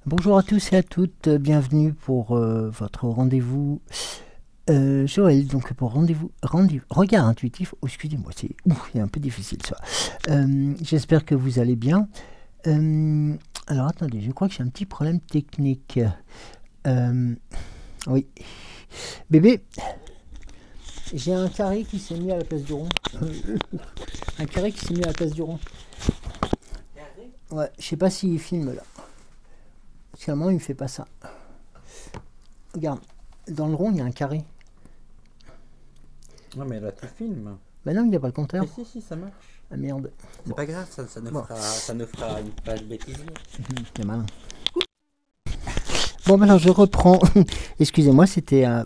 Bonjour à tous et à toutes, bienvenue pour votre rendez-vous Joël, donc pour regard intuitif. Oh, excusez-moi, c'est un peu difficile ça. J'espère que vous allez bien. Alors attendez, je crois que j'ai un petit problème technique. Oui. Bébé, j'ai un carré qui s'est mis à la place du rond. Un carré qui s'est mis à la place du rond. Ouais, je sais pas s'il filme là. Finalement, il ne fait pas ça. Regarde, dans le rond, il y a un carré. Non, mais là, tu filmes. Ben non, il n'y a pas le compteur. Mais si, ça marche. Ah merde. C'est pas grave, ça nous fera une page bêtise. C'est malin. Bon, ben alors je reprends. Excusez-moi, c'était un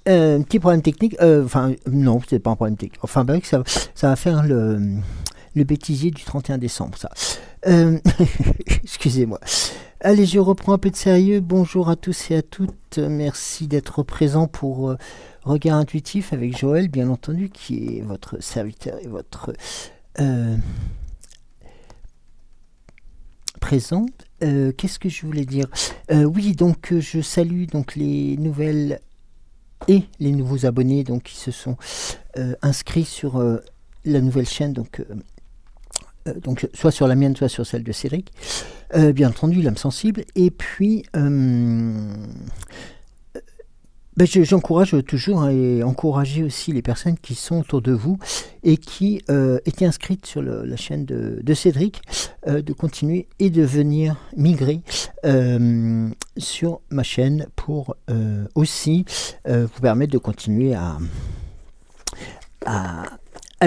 petit problème technique. Enfin, non, c'est pas un problème technique. Enfin, ben, ça va faire le bêtisier du 31 décembre, ça. Excusez-moi. Allez, je reprends un peu de sérieux. Bonjour à tous et à toutes. Merci d'être présents pour Regard Intuitif avec Joël, bien entendu, qui est votre serviteur et votre présent. Qu'est-ce que je voulais dire? Oui, donc je salue donc les nouvelles et les nouveaux abonnés donc qui se sont inscrits sur la nouvelle chaîne, donc soit sur la mienne, soit sur celle de Cédric, bien entendu, l'âme sensible. Et puis, j'encourage toujours et encourager aussi les personnes qui sont autour de vous et qui étaient inscrites sur la chaîne de Cédric, de continuer et de venir migrer sur ma chaîne pour aussi vous permettre de continuer à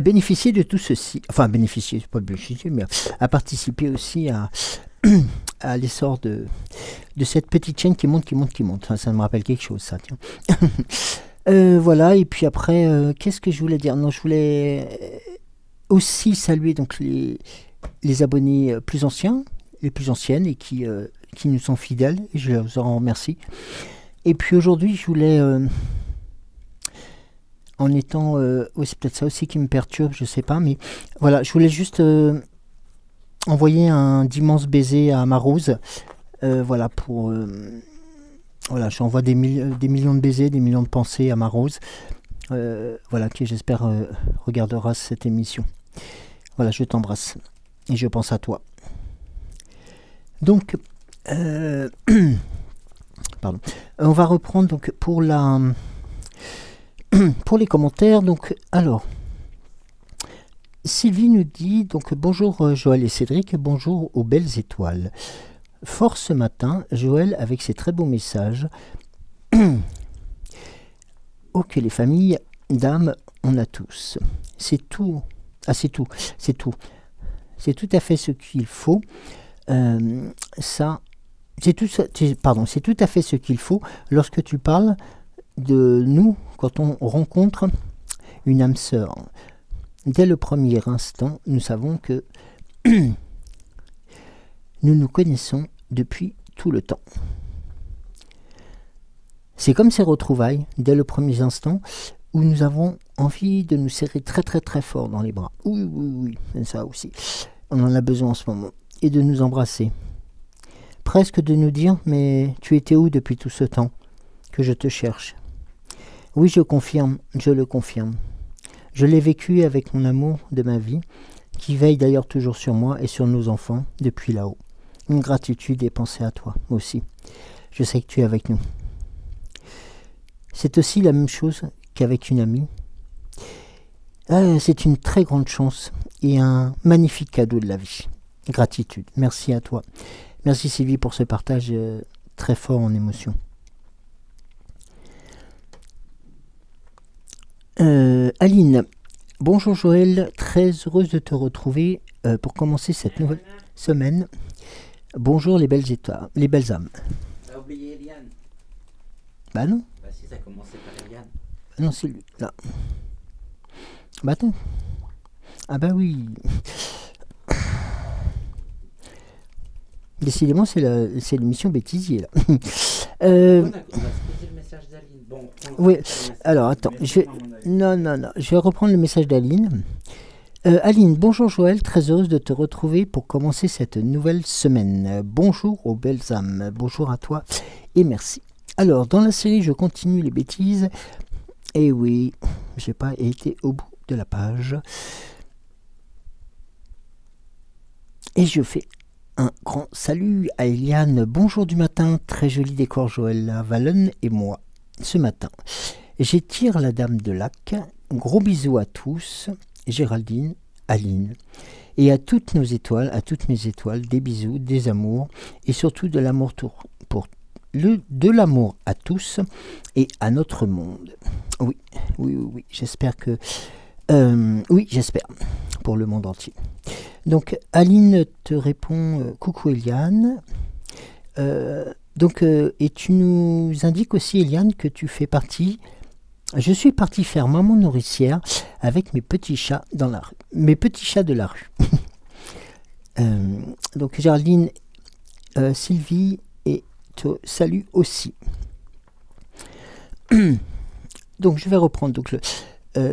bénéficier de tout ceci, enfin bénéficier, c'est pas bénéficier, mais à participer aussi à l'essor de cette petite chaîne qui monte. Ça me rappelle quelque chose, ça, tiens. Voilà, et puis après, qu'est-ce que je voulais dire? Non, je voulais aussi saluer donc les abonnés plus anciens, les plus anciennes, et qui nous sont fidèles, et je vous en remercie. Et puis aujourd'hui, je voulais... en étant... oui, c'est peut-être ça aussi qui me perturbe, je sais pas, mais voilà, je voulais juste envoyer un d'immenses baiser à ma Rose. Voilà, pour... voilà, j'envoie des millions de baisers, des millions de pensées à ma Rose. Voilà, qui j'espère regardera cette émission. Voilà, je t'embrasse. Et je pense à toi. Donc, pardon. On va reprendre donc pour les commentaires. Donc, alors, Sylvie nous dit donc bonjour Joël et Cédric, bonjour aux belles étoiles. Fort ce matin, Joël avec ses très beaux messages. Oh, que les familles d'âme on a tous. C'est tout. Ah, c'est tout. C'est tout. C'est tout à fait ce qu'il faut. Ça, c'est tout. Pardon, c'est tout à fait ce qu'il faut lorsque tu parles de nous quand on rencontre une âme sœur. Dès le premier instant, nous savons que nous nous connaissons depuis tout le temps. C'est comme ces retrouvailles, dès le premier instant, où nous avons envie de nous serrer très très très fort dans les bras. Oui, c'est ça aussi. On en a besoin en ce moment. Et de nous embrasser. Presque de nous dire, mais tu étais où depuis tout ce temps que je te cherche? Oui, je confirme, je le confirme. Je l'ai vécu avec mon amour de ma vie, qui veille d'ailleurs toujours sur moi et sur nos enfants depuis là-haut. Une gratitude et pensée à toi aussi. Je sais que tu es avec nous. C'est aussi la même chose qu'avec une amie. C'est une très grande chance et un magnifique cadeau de la vie. Gratitude. Merci à toi. Merci Sylvie pour ce partage très fort en émotion. Aline, Bonjour Joël, très heureuse de te retrouver pour commencer cette nouvelle semaine. Bonjour les belles étoiles, les belles âmes. T'as oublié Eliane. Bah non. Bah si, ça commençait par Eliane. Non, c'est lui, là. Bah attends. Ah bah oui. Décidément, c'est l'émission bêtisier, là. On a exposé le message d'Aline. Bon, Oui, alors attends. Non. Je vais reprendre le message d'Aline. Aline, bonjour Joël, très heureuse de te retrouver pour commencer cette nouvelle semaine. Bonjour aux belles âmes, bonjour à toi et merci. Alors, dans la série, je continue les bêtises. Et oui, j'ai pas été au bout de la page. Et je fais un grand salut à Eliane. Bonjour du matin, très joli décor Joël, Valonne et moi. Ce matin, j'étire la dame de lac. Gros bisous à tous. Géraldine, Aline. Et à toutes nos étoiles, à toutes mes étoiles, des bisous, des amours et surtout de l'amour de l'amour à tous et à notre monde. Oui, j'espère que... oui, j'espère, pour le monde entier. Donc, Aline te répond, coucou Eliane. Et tu nous indiques aussi, Eliane, que tu fais partie... Je suis partie faire maman nourricière avec mes petits chats dans la rue. Mes petits chats de la rue. Donc, Géraldine, Sylvie et te salue aussi. Donc, je vais reprendre. Donc,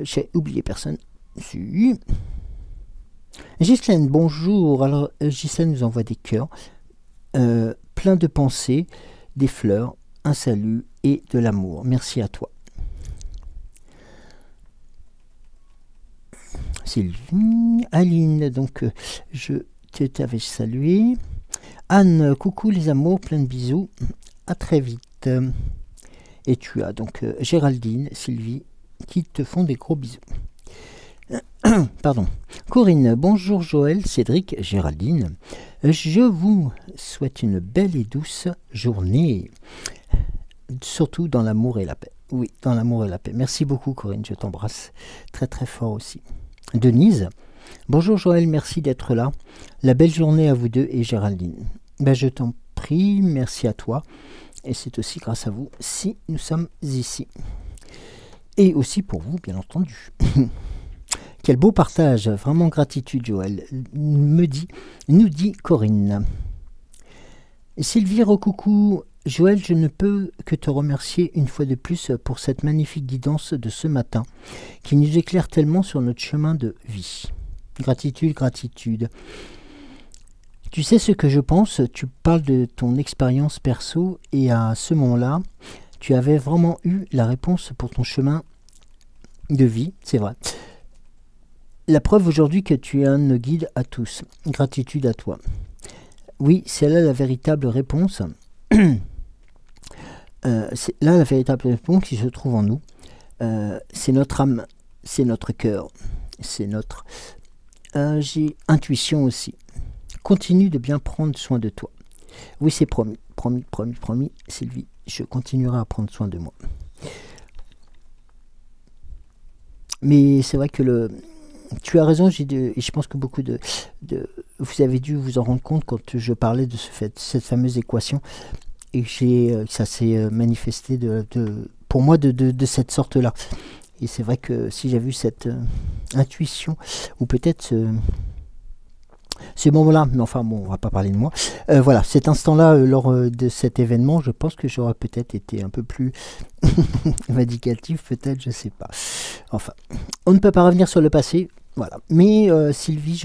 j'ai oublié personne. Si. Ghislaine, bonjour. Alors, Ghislaine nous envoie des cœurs, plein de pensées, des fleurs, un salut et de l'amour. Merci à toi. Sylvie, Aline, donc je t'avais salué. Anne, coucou les amours, plein de bisous. À très vite. Et tu as donc Géraldine, Sylvie, qui te font des gros bisous. Pardon. Corinne, bonjour Joël, Cédric, Géraldine. Je vous souhaite une belle et douce journée. Surtout dans l'amour et la paix. Oui, dans l'amour et la paix. Merci beaucoup Corinne, je t'embrasse très très fort aussi. Denise, bonjour Joël, merci d'être là. La belle journée à vous deux et Géraldine. Ben, je t'en prie, merci à toi. Et c'est aussi grâce à vous si nous sommes ici. Et aussi pour vous, bien entendu. Quel beau partage, vraiment gratitude Joël, nous dit Corinne. Sylvie, recoucou. Joël, je ne peux que te remercier une fois de plus pour cette magnifique guidance de ce matin qui nous éclaire tellement sur notre chemin de vie. Gratitude, gratitude. Tu sais ce que je pense, tu parles de ton expérience perso et à ce moment-là, tu avais vraiment eu la réponse pour ton chemin de vie, c'est vrai. La preuve aujourd'hui que tu es un de nos guides à tous. Gratitude à toi. Oui, c'est là la véritable réponse. C'est là la véritable réponse qui se trouve en nous. C'est notre âme, c'est notre cœur, c'est notre intuition aussi. Continue de bien prendre soin de toi. Oui, c'est promis, promis, Sylvie. Je continuerai à prendre soin de moi. Mais c'est vrai que tu as raison, et je pense que beaucoup vous avez dû vous en rendre compte quand je parlais de cette fameuse équation. Et ça s'est manifesté pour moi de cette sorte-là. Et c'est vrai que si j'ai vu cette intuition, ou peut-être ce moment-là, mais enfin bon, on va pas parler de moi, voilà, cet instant-là, lors de cet événement, je pense que j'aurais peut-être été un peu plus vindicatif, peut-être, je sais pas. Enfin, on ne peut pas revenir sur le passé, voilà. Mais Sylvie,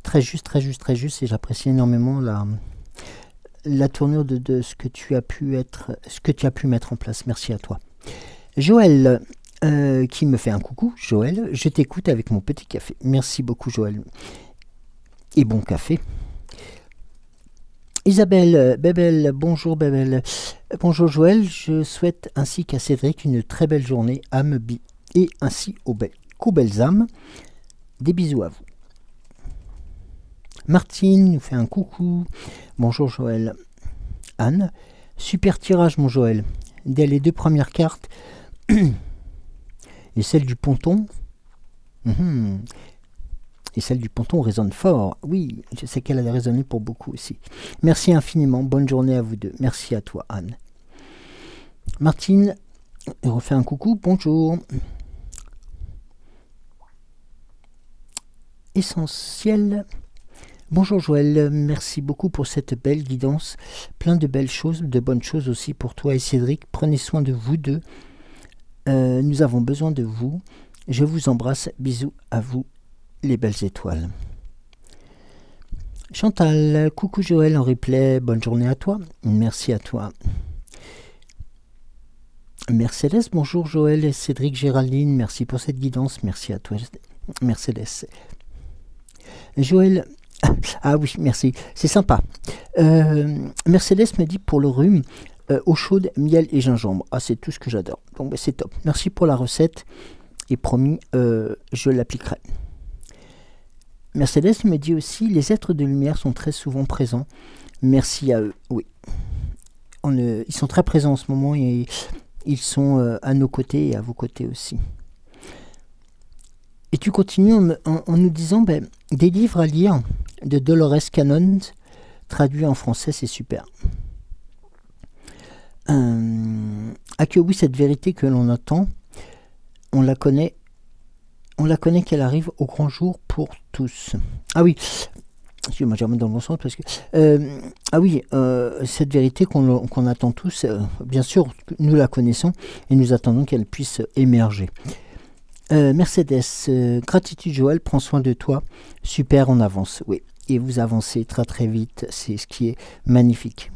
très juste, et j'apprécie énormément la tournure de ce que tu as pu mettre en place. Merci à toi. Joël, qui me fait un coucou. Joël, je t'écoute avec mon petit café. Merci beaucoup Joël. Et bon café. Isabelle, Bébel, bonjour Bébel. Bonjour Joël, je souhaite ainsi qu'à Cédric une très belle journée à Mebi et ainsi aux belles âmes. Des bisous à vous. Martine nous fait un coucou. Bonjour Joël. Anne, super tirage mon Joël. Dès les 2 premières cartes et celle du ponton, Mhm. Et celle du ponton résonne fort. Oui, je sais qu'elle a résonné pour beaucoup aussi. Merci infiniment. Bonne journée à vous deux. Merci à toi, Anne. Martine, refait un coucou. Bonjour. Essentiel. Bonjour Joël, merci beaucoup pour cette belle guidance. Plein de belles choses, de bonnes choses aussi pour toi et Cédric. Prenez soin de vous deux. Nous avons besoin de vous. Je vous embrasse. Bisous à vous, les belles étoiles. Chantal, coucou Joël en replay. Bonne journée à toi. Merci à toi. Mercedes, bonjour Joël et Cédric, Géraldine. Merci pour cette guidance. Merci à toi, Mercedes. Joël, ah oui, merci, c'est sympa. Mercedes me dit pour le rhume, eau chaude, miel et gingembre. Ah, c'est tout ce que j'adore. Donc, c'est top. Merci pour la recette et promis, je l'appliquerai. Mercedes me dit aussi, les êtres de lumière sont très souvent présents. Merci à eux. Oui. Ils sont très présents en ce moment et ils sont à nos côtés et à vos côtés aussi. Et tu continues en nous disant des livres à lire de Dolores Cannon, traduits en français, c'est super. Ah que oui, cette vérité que l'on attend, on la connaît qu'elle arrive au grand jour pour tous. Ah oui, excusez-moi, j'ai remis dans le bon sens parce que ah oui, cette vérité qu'on attend tous, bien sûr, nous la connaissons et nous attendons qu'elle puisse émerger. Mercedes, gratitude Joël, prends soin de toi. Super, on avance, oui. Et vous avancez très très vite, c'est ce qui est magnifique.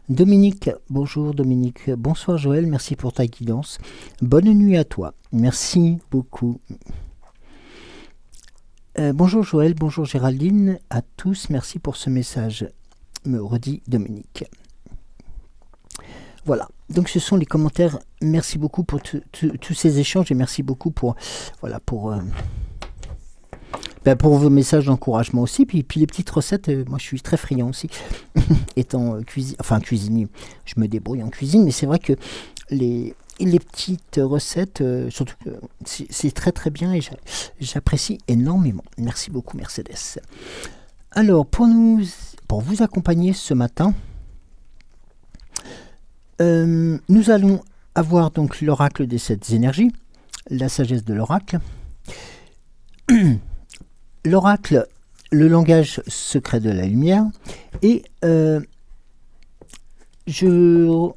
Dominique, bonjour Dominique. Bonsoir Joël, merci pour ta guidance. Bonne nuit à toi. Merci beaucoup. Bonjour Joël, bonjour Géraldine, à tous, merci pour ce message, me redit Dominique. Voilà, donc ce sont les commentaires. Merci beaucoup pour tous ces échanges et merci beaucoup pour vos messages d'encouragement aussi. Puis les petites recettes, moi je suis très friand aussi, étant cuisinier. Je me débrouille en cuisine, mais c'est vrai que les petites recettes, surtout que c'est très très bien et j'apprécie énormément. Merci beaucoup Mercedes. Alors pour vous accompagner ce matin, nous allons avoir donc l'oracle des 7 énergies, la sagesse de l'oracle, l'oracle, le langage secret de la lumière, et je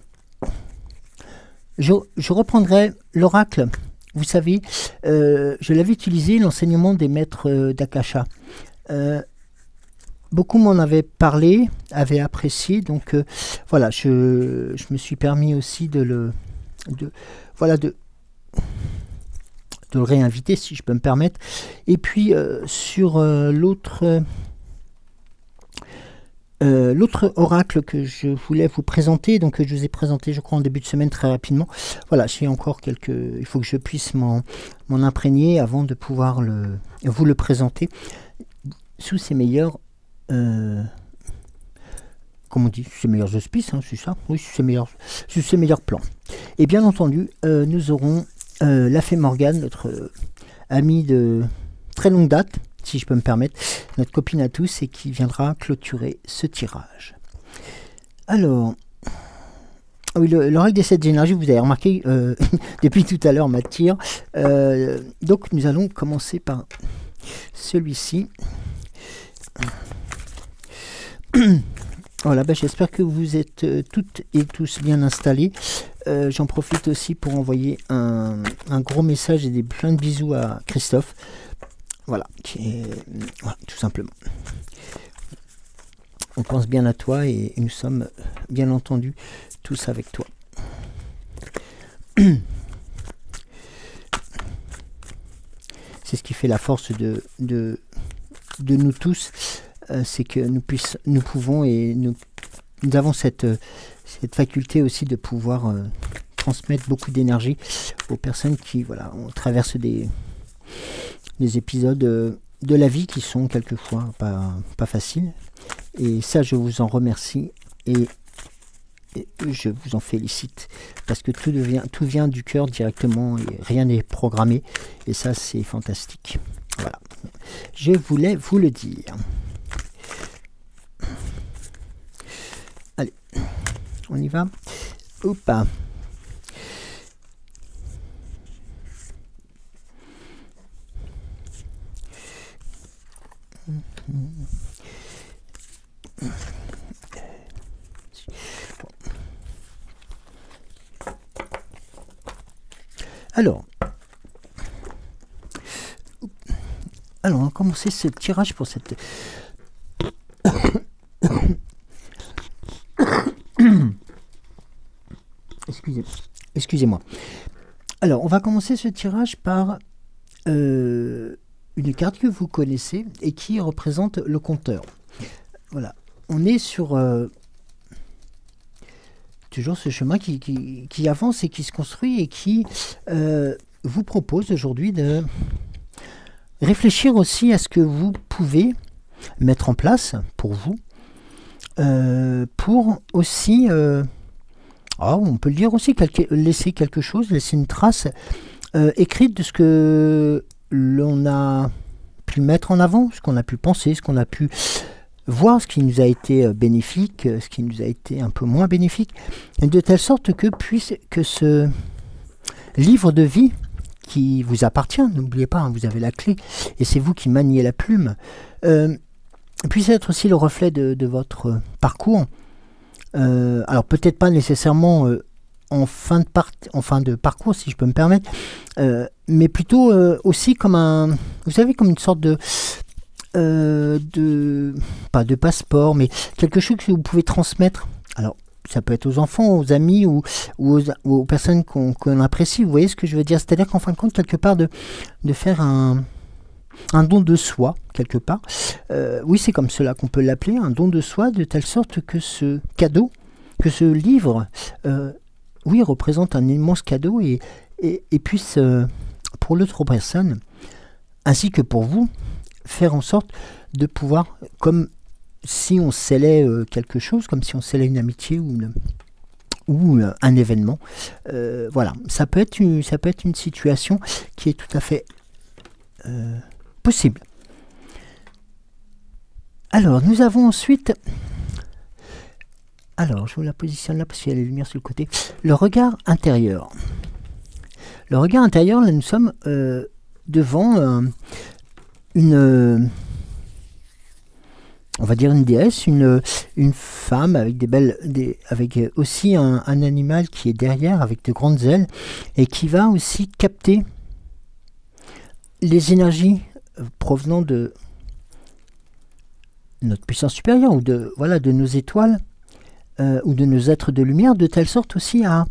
reprendrai l'oracle. Vous savez, je l'avais utilisé, l'enseignement des maîtres d'Akasha. Beaucoup m'en avaient parlé, avaient apprécié, donc voilà, je me suis permis aussi de le réinviter, si je peux me permettre. Et puis sur l'autre oracle que je voulais vous présenter, donc que je vous ai présenté, je crois, en début de semaine très rapidement. Voilà, j'ai encore il faut que je puisse m'en imprégner avant de pouvoir vous le présenter sous ses meilleurs comme on dit, ses meilleurs auspices, hein, c'est ça? Oui, sous ses meilleurs plans. Et bien entendu, nous aurons la fée Morgane, notre amie de très longue date, si je peux me permettre, notre copine à tous, et qui viendra clôturer ce tirage. Alors, oui, l'oracle des 7 énergies, vous avez remarqué depuis tout à l'heure m'attire. Donc nous allons commencer par celui-ci. Voilà, j'espère que vous êtes toutes et tous bien installés. J'en profite aussi pour envoyer un gros message et plein de bisous à Christophe. Voilà, voilà, tout simplement. On pense bien à toi et nous sommes bien entendu tous avec toi. C'est ce qui fait la force de nous tous. C'est que nous pouvons et nous avons cette faculté aussi de pouvoir transmettre beaucoup d'énergie aux personnes qui on traverse des épisodes de la vie qui sont quelquefois pas faciles, et ça je vous en remercie, et Et je vous en félicite parce que tout vient du cœur directement et rien n'est programmé. Et ça, c'est fantastique. Voilà. Je voulais vous le dire. Allez, on y va. Oupa. Alors, on va commencer ce tirage pour cette... Excusez-moi. Alors, on va commencer ce tirage par une carte que vous connaissez et qui représente le compteur. Voilà. On est sur toujours ce chemin qui avance et qui se construit et qui vous propose aujourd'hui de réfléchir aussi à ce que vous pouvez mettre en place pour vous, pour aussi, on peut le dire aussi, laisser quelque chose, laisser une trace écrite de ce que l'on a pu mettre en avant, ce qu'on a pu penser, ce qu'on a pu voir, ce qui nous a été bénéfique, ce qui nous a été un peu moins bénéfique, de telle sorte que ce livre de vie qui vous appartient, n'oubliez pas, hein, vous avez la clé, et c'est vous qui maniez la plume, puisse être aussi le reflet de votre parcours. Alors peut-être pas nécessairement en fin de parcours, si je peux me permettre, mais plutôt aussi comme vous savez, comme une sorte pas de passeport, mais quelque chose que vous pouvez transmettre. Alors, ça peut être aux enfants, aux amis ou aux personnes qu'on apprécie. Vous voyez ce que je veux dire? C'est-à-dire qu'en fin de compte, quelque part, de faire un don de soi, quelque part. Oui, c'est comme cela qu'on peut l'appeler, un don de soi, de telle sorte que ce cadeau, que ce livre, représente un immense cadeau et puisse, pour l'autre personne, ainsi que pour vous, faire en sorte de pouvoir, comme si on scellait quelque chose, comme si on scellait une amitié ou un événement. Voilà, ça peut être une situation qui est tout à fait possible. Alors, nous avons ensuite... Alors, je vous la positionne là parce qu'il y a les lumières sur le côté. Le regard intérieur. Le regard intérieur, là, nous sommes devant on va dire une déesse, une femme avec avec aussi un animal qui est derrière avec de grandes ailes et qui va aussi capter les énergies provenant de notre puissance supérieure ou de nos étoiles ou de nos êtres de lumière, de telle sorte aussi à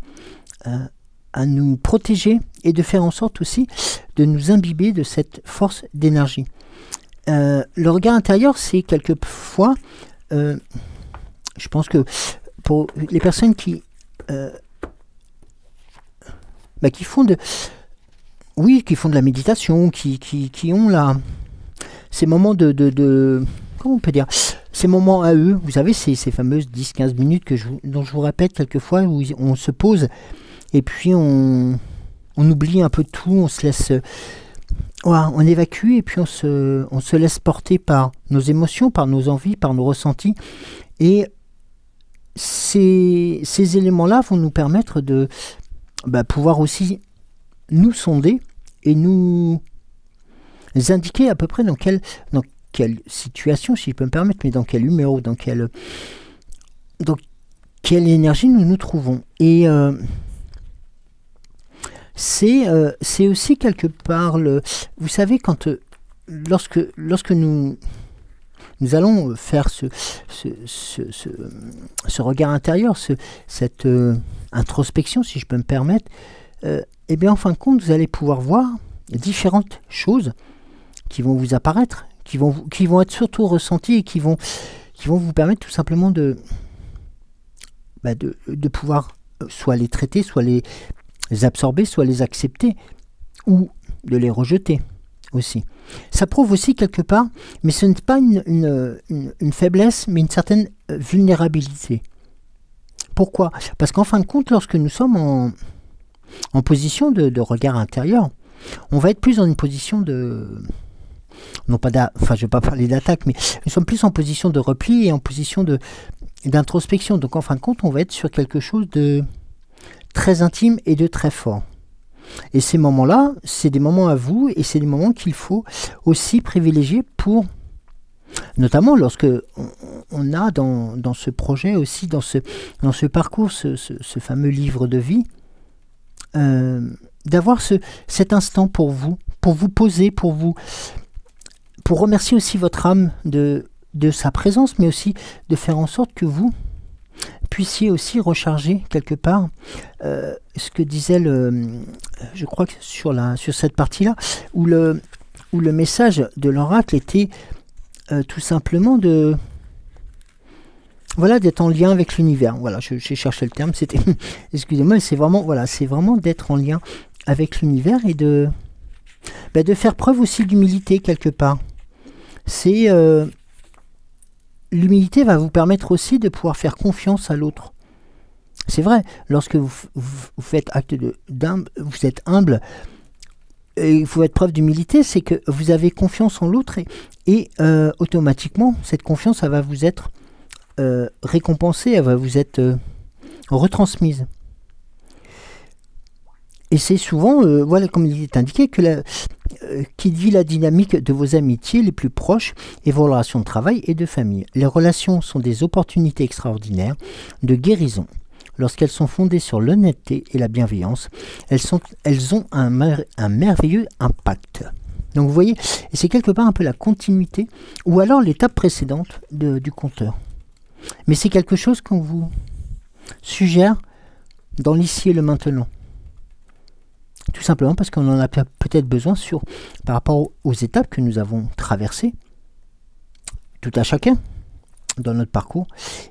nous protéger et de faire en sorte aussi de nous imbiber de cette force d'énergie. Le regard intérieur, c'est quelquefois, je pense que pour les personnes qui font de la méditation, qui ont ces moments comment on peut dire, ces moments à eux, vous savez, ces fameuses 10-15 minutes dont je vous répète quelquefois, où on se pose et puis on oublie un peu tout, on se laisse... on évacue et puis on se laisse porter par nos émotions, par nos envies, par nos ressentis. Et ces éléments-là vont nous permettre de pouvoir aussi nous sonder et nous indiquer à peu près dans quelle situation, si je peux me permettre, mais dans quelle humeur, dans quelle énergie nous nous trouvons. Et c'est aussi quelque part vous savez, lorsque nous allons faire ce regard intérieur, cette introspection, si je peux me permettre, et bien en fin de compte, vous allez pouvoir voir différentes choses qui vont vous apparaître, qui vont être surtout ressenties et qui vont vous permettre tout simplement de pouvoir soit les traiter, soit les absorber, soit les accepter, ou de les rejeter aussi. Ça prouve aussi quelque part, mais ce n'est pas une faiblesse, mais une certaine vulnérabilité. Pourquoi? Parce qu'en fin de compte, lorsque nous sommes en position de regard intérieur, on va être plus dans une position de... Non pas enfin, je ne vais pas parler d'attaque, mais nous sommes plus en position de repli et en position d'introspection. Donc en fin de compte, on va être sur quelque chose de très intime et de très fort. Et ces moments-là, c'est des moments à vous et c'est des moments qu'il faut aussi privilégier pour... Notamment lorsque on a dans ce projet aussi, dans ce parcours, ce fameux livre de vie, d'avoir cet instant pour vous poser, pour remercier aussi votre âme de sa présence, mais aussi de faire en sorte que vous puissiez aussi recharger quelque part ce que disait je crois que sur cette partie-là, où le message de l'oracle était tout simplement d'être en lien avec l'univers. Voilà, j'ai cherché le terme, c'était excusez-moi, c'est vraiment d'être en lien avec l'univers et de faire preuve aussi d'humilité quelque part. C'est l'humilité va vous permettre aussi de pouvoir faire confiance à l'autre. C'est vrai, lorsque vous faites acte vous êtes humble, et il faut être preuve d'humilité, c'est que vous avez confiance en l'autre et automatiquement, cette confiance, elle va vous être récompensée, elle va vous être retransmise. Et c'est souvent, voilà, comme il est indiqué, qui dit la dynamique de vos amitiés les plus proches et vos relations de travail et de famille. Les relations sont des opportunités extraordinaires de guérison. Lorsqu'elles sont fondées sur l'honnêteté et la bienveillance, elles ont un merveilleux impact. Donc vous voyez, et c'est quelque part un peu la continuité, ou alors l'étape précédente du conteur. Mais c'est quelque chose qu'on vous suggère dans l'ici et le maintenant. Tout simplement parce qu'on en a peut-être besoin par rapport aux étapes que nous avons traversées, tout à chacun, dans notre parcours,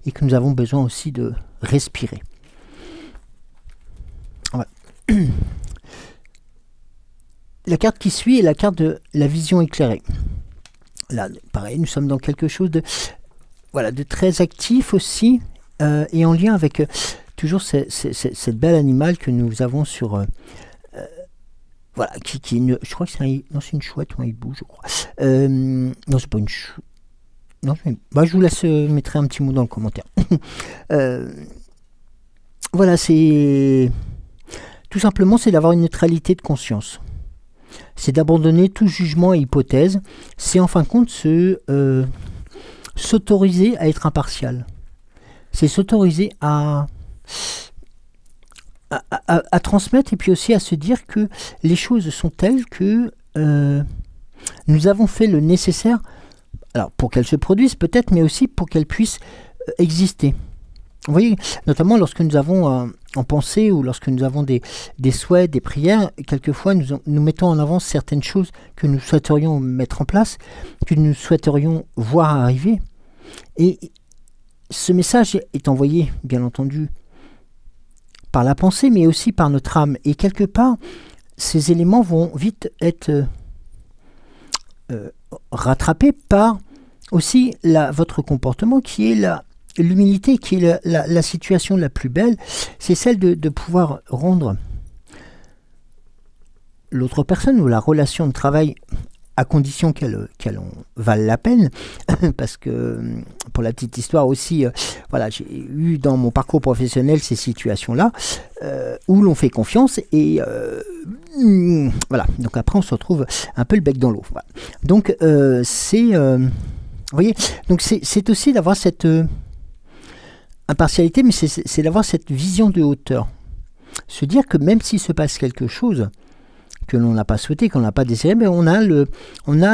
et que nous avons besoin aussi de respirer. Voilà. La carte qui suit est la carte de la vision éclairée. Là, pareil, nous sommes dans quelque chose de très actif aussi, et en lien avec toujours cette belle animal que nous avons sur... voilà, je crois que c'est une chouette ou un hibou, je crois. Non, c'est pas une chouette. Non, je vous laisse mettre un petit mot dans le commentaire. Voilà, tout simplement, c'est d'avoir une neutralité de conscience. C'est d'abandonner tout jugement et hypothèse. C'est en fin de compte s'autoriser à être impartial. C'est s'autoriser à transmettre et puis aussi à se dire que les choses sont telles que nous avons fait le nécessaire, alors pour qu'elles se produisent peut-être, mais aussi pour qu'elles puissent exister. Vous voyez, notamment lorsque nous avons en pensée ou lorsque nous avons des souhaits, des prières, quelquefois nous mettons en avant certaines choses que nous souhaiterions mettre en place, que nous souhaiterions voir arriver. Et ce message est envoyé, bien entendu, par la pensée, mais aussi par notre âme. Et quelque part, ces éléments vont vite être rattrapés par aussi votre comportement, qui est l'humilité, qui est la situation la plus belle. C'est celle de pouvoir rendre l'autre personne ou la relation de travail, à condition qu'elle en vale la peine, parce que, pour la petite histoire aussi, voilà, j'ai eu dans mon parcours professionnel ces situations-là, où l'on fait confiance, et voilà, donc après on se retrouve un peu le bec dans l'eau. Voilà. Donc, vous voyez, donc c'est aussi d'avoir cette impartialité, mais c'est d'avoir cette vision de hauteur. Se dire que même s'il se passe quelque chose que l'on n'a pas souhaité, qu'on n'a pas désiré, mais on a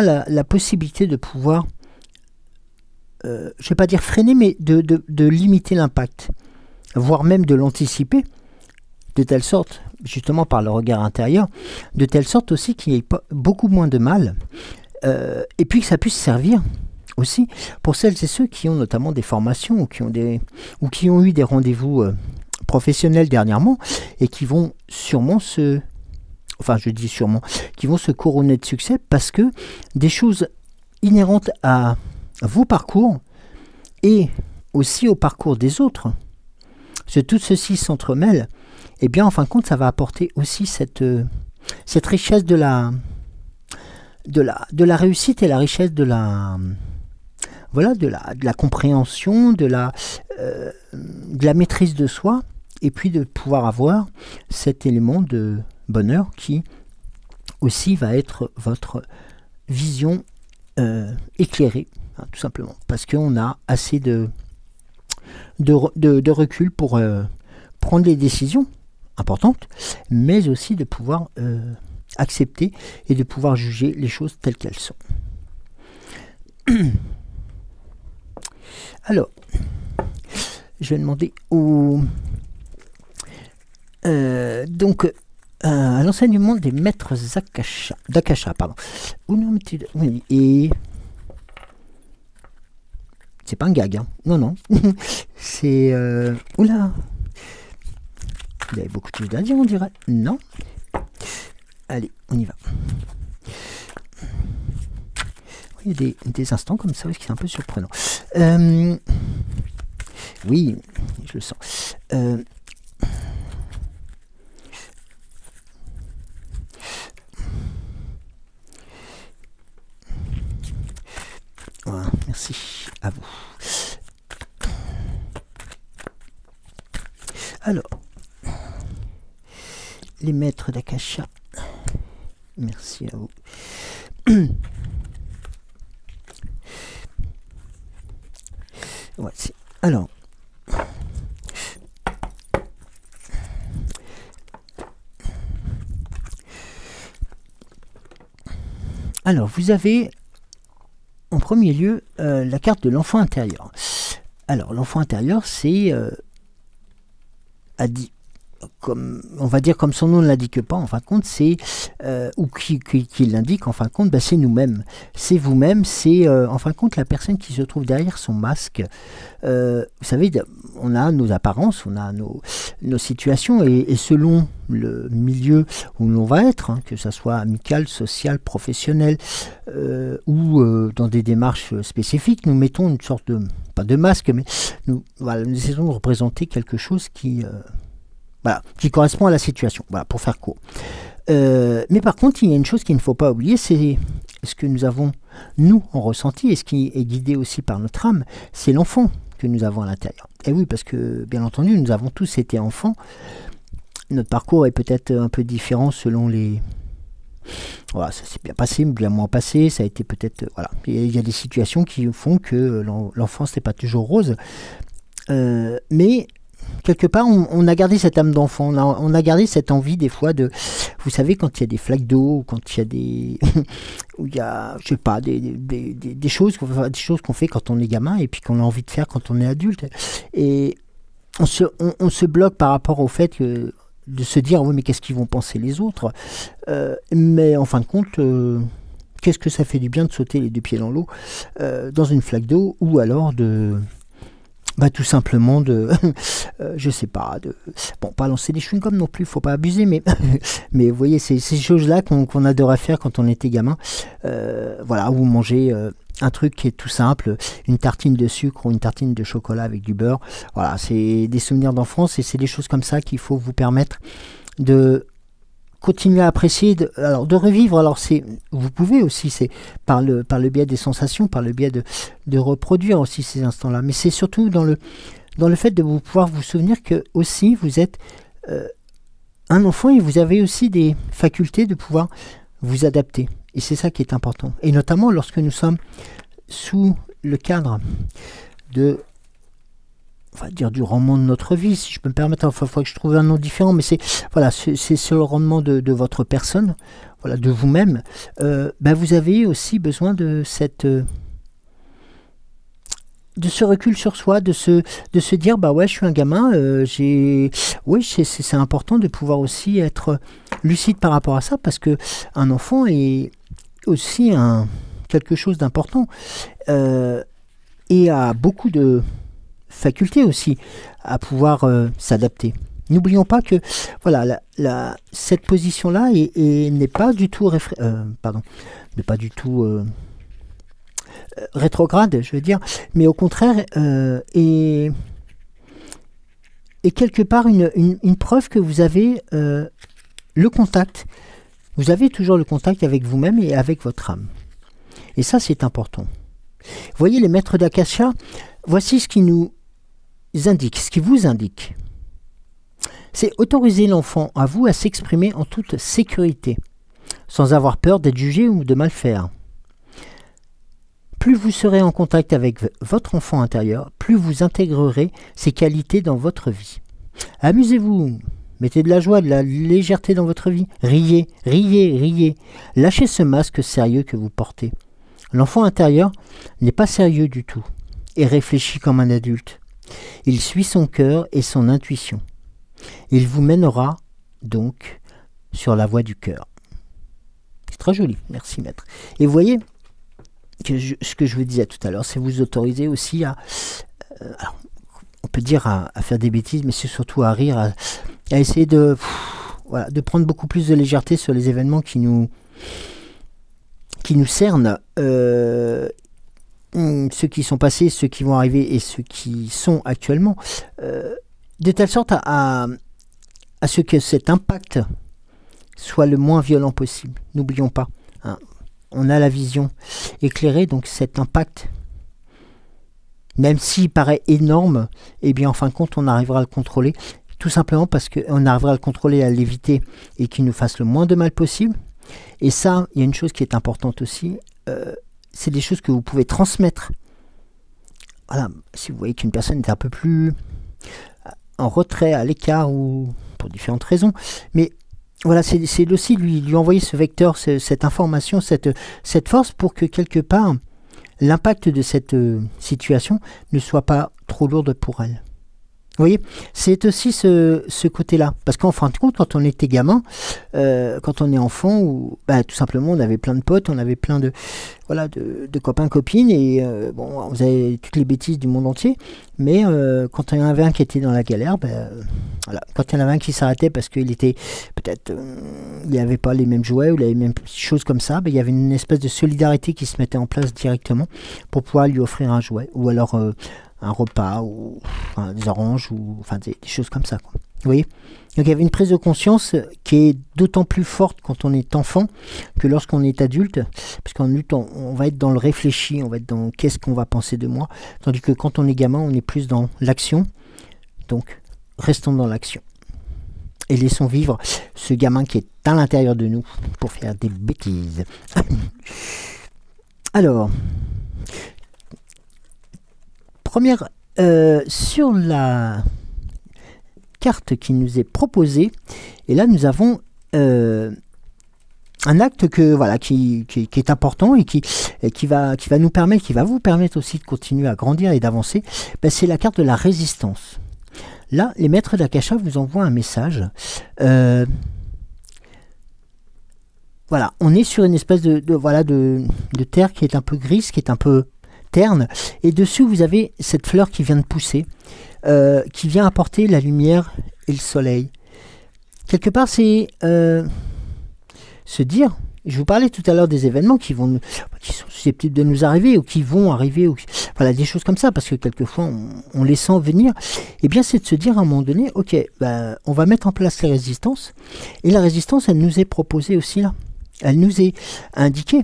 la possibilité de pouvoir, je ne vais pas dire freiner, mais de limiter l'impact, voire même de l'anticiper, de telle sorte, justement par le regard intérieur, de telle sorte aussi qu'il n'y ait pas beaucoup moins de mal, et puis que ça puisse servir aussi pour celles et ceux qui ont notamment des formations ou qui ont eu des rendez-vous professionnels dernièrement et qui vont sûrement qui vont se couronner de succès parce que des choses inhérentes à vos parcours et aussi au parcours des autres tout ceci s'entremêle, eh bien, en fin de compte, ça va apporter aussi cette richesse de la réussite et la richesse de la compréhension, de la maîtrise de soi, et puis de pouvoir avoir cet élément de bonheur qui aussi va être votre vision éclairée, hein, tout simplement, parce qu'on a assez de recul pour prendre les décisions importantes, mais aussi de pouvoir accepter et de pouvoir juger les choses telles qu'elles sont. Alors, je vais demander à l'enseignement des maîtres d'Akasha, pardon. Et c'est pas un gag, hein. Non. C'est oula. Il y avait beaucoup de choses à dire, on dirait. Non. Allez, on y va. Il y a des instants comme ça, qui sont un peu surprenants. Oui, je le sens. Voilà, merci à vous. Alors, les maîtres d'Akasha, merci à vous. Ouais, alors, vous avez en premier lieu la carte de l'enfant intérieur. Alors, l'enfant intérieur, c'est comme on va dire, comme son nom ne l'indique pas, en fin de compte, c'est ou qui l'indique, en fin de compte, c'est nous-mêmes, c'est vous-même, c'est en fin de compte la personne qui se trouve derrière son masque. Vous savez, on a nos apparences, on a nos situations, et selon le milieu où l'on va être, hein, que ce soit amical, social, professionnel, ou dans des démarches spécifiques, nous mettons une sorte de, pas de masque, mais nous essayons de représenter quelque chose qui correspond à la situation, pour faire court. Mais par contre, il y a une chose qu'il ne faut pas oublier, c'est ce que nous avons, nous, en ressenti, et ce qui est guidé aussi par notre âme, c'est l'enfant que nous avons à l'intérieur. Et oui, parce que, bien entendu, nous avons tous été enfants. Notre parcours est peut-être un peu différent selon les... Voilà, ça s'est bien passé, bien moins passé, ça a été peut-être... Voilà, il y a des situations qui font que l'enfance n'est pas toujours rose. Mais... quelque part, on a gardé cette âme d'enfant, on a gardé cette envie des fois de... Vous savez, quand il y a des flaques d'eau, quand il y a des... où il y a, je sais pas, des choses qu'on fait quand on est gamin et puis qu'on a envie de faire quand on est adulte. Et on se bloque par rapport au fait de se dire, oui, mais qu'est-ce qu'ils vont penser les autres, mais en fin de compte... qu'est-ce que ça fait du bien de sauter les deux pieds dans l'eau, dans une flaque d'eau, ou alors de... tout simplement je sais pas, pas lancer des chewing-gums non plus, faut pas abuser, mais vous voyez, c'est ces choses-là qu'on adorait faire quand on était gamin, ou manger un truc qui est tout simple, une tartine de sucre ou une tartine de chocolat avec du beurre, voilà, c'est des souvenirs d'enfance, et c'est des choses comme ça qu'il faut vous permettre de continuer à apprécier, de revivre. Alors vous pouvez aussi, c'est par le biais des sensations, par le biais de reproduire aussi ces instants-là, mais c'est surtout dans le fait de pouvoir vous souvenir que aussi vous êtes un enfant, et vous avez aussi des facultés de pouvoir vous adapter, et c'est ça qui est important, et notamment lorsque nous sommes sous le cadre de... on va dire du rendement de notre vie, si je peux me permettre, il faut que je trouve un nom différent, mais c'est sur le rendement de votre personne, de vous-même, vous avez aussi besoin de ce recul sur soi, de se dire, je suis un gamin, c'est important de pouvoir aussi être lucide par rapport à ça, parce que un enfant est aussi quelque chose d'important, et a beaucoup de faculté aussi à pouvoir s'adapter. N'oublions pas que cette position-là n'est pas du tout rétrograde, je veux dire, mais au contraire est quelque part une preuve que vous avez le contact. Vous avez toujours le contact avec vous-même et avec votre âme. Et ça, c'est important. Vous voyez, les maîtres d'Akasha, voici ce qui nous indique, ce qui vous indique. C'est autoriser l'enfant à vous à s'exprimer en toute sécurité, sans avoir peur d'être jugé ou de mal faire. Plus vous serez en contact avec votre enfant intérieur, plus vous intégrerez ses qualités dans votre vie. Amusez-vous, mettez de la joie, de la légèreté dans votre vie. Riez, riez, riez. Lâchez ce masque sérieux que vous portez. L'enfant intérieur n'est pas sérieux du tout et réfléchit comme un adulte. Il suit son cœur et son intuition. Il vous mènera donc sur la voie du cœur. C'est très joli, merci maître. Et vous voyez, ce que je vous disais tout à l'heure, c'est vous autoriser aussi à, alors, on peut dire à faire des bêtises, mais c'est surtout à rire, à essayer de prendre beaucoup plus de légèreté sur les événements qui nous cernent, ceux qui sont passés, ceux qui vont arriver et ceux qui sont actuellement, de telle sorte à ce que cet impact soit le moins violent possible. N'oublions pas, hein, on a la vision éclairée, donc cet impact, même s'il paraît énorme, eh bien en fin de compte on arrivera à le contrôler, tout simplement parce qu'on arrivera à le contrôler, à l'éviter et qu'il nous fasse le moins de mal possible. Et ça, il y a une chose qui est importante aussi, c'est des choses que vous pouvez transmettre. Voilà, si vous voyez qu'une personne est un peu plus en retrait, à l'écart, ou pour différentes raisons, mais voilà, c'est aussi lui envoyer ce vecteur, cette information, cette force pour que quelque part, l'impact de cette situation ne soit pas trop lourde pour elle. Vous voyez, c'est aussi ce côté-là. Parce qu'en fin de compte, quand on était gamin, quand on est enfant, ou tout simplement on avait plein de potes, on avait plein de copains, copines, et bon, vous avez toutes les bêtises du monde entier, mais quand il y en avait un qui était dans la galère, voilà, quand il y en avait un qui s'arrêtait parce qu'il était peut-être, il n'y avait pas les mêmes jouets ou les mêmes choses comme ça, il y avait une espèce de solidarité qui se mettait en place directement pour pouvoir lui offrir un jouet, ou alors un repas, ou des oranges, ou enfin des choses comme ça, quoi. Vous voyez, donc il y avait une prise de conscience qui est d'autant plus forte quand on est enfant que lorsqu'on est adulte, parce qu'en adulte on va être dans le réfléchi, on va être dans qu'est-ce qu'on va penser de moi, tandis que quand on est gamin on est plus dans l'action. Donc restons dans l'action et laissons vivre ce gamin qui est à l'intérieur de nous pour faire des bêtises. Alors, première, sur la carte qui nous est proposée, et là nous avons un acte qui est important et qui va nous permettre, qui va vous permettre aussi de continuer à grandir et d'avancer. C'est la carte de la résistance. Là, les maîtres d'Akasha vous envoient un message. Voilà, on est sur une espèce de terre qui est un peu grise, qui est un peu terne, et dessus vous avez cette fleur qui vient de pousser, qui vient apporter la lumière et le soleil. Quelque part, c'est se dire, je vous parlais tout à l'heure des événements qui sont susceptibles de nous arriver, ou qui vont arriver, voilà, des choses comme ça, parce que quelquefois on les sent venir. Et bien c'est de se dire à un moment donné, ok, on va mettre en place les résistances, et la résistance, elle nous est proposée aussi là, elle nous est indiquée.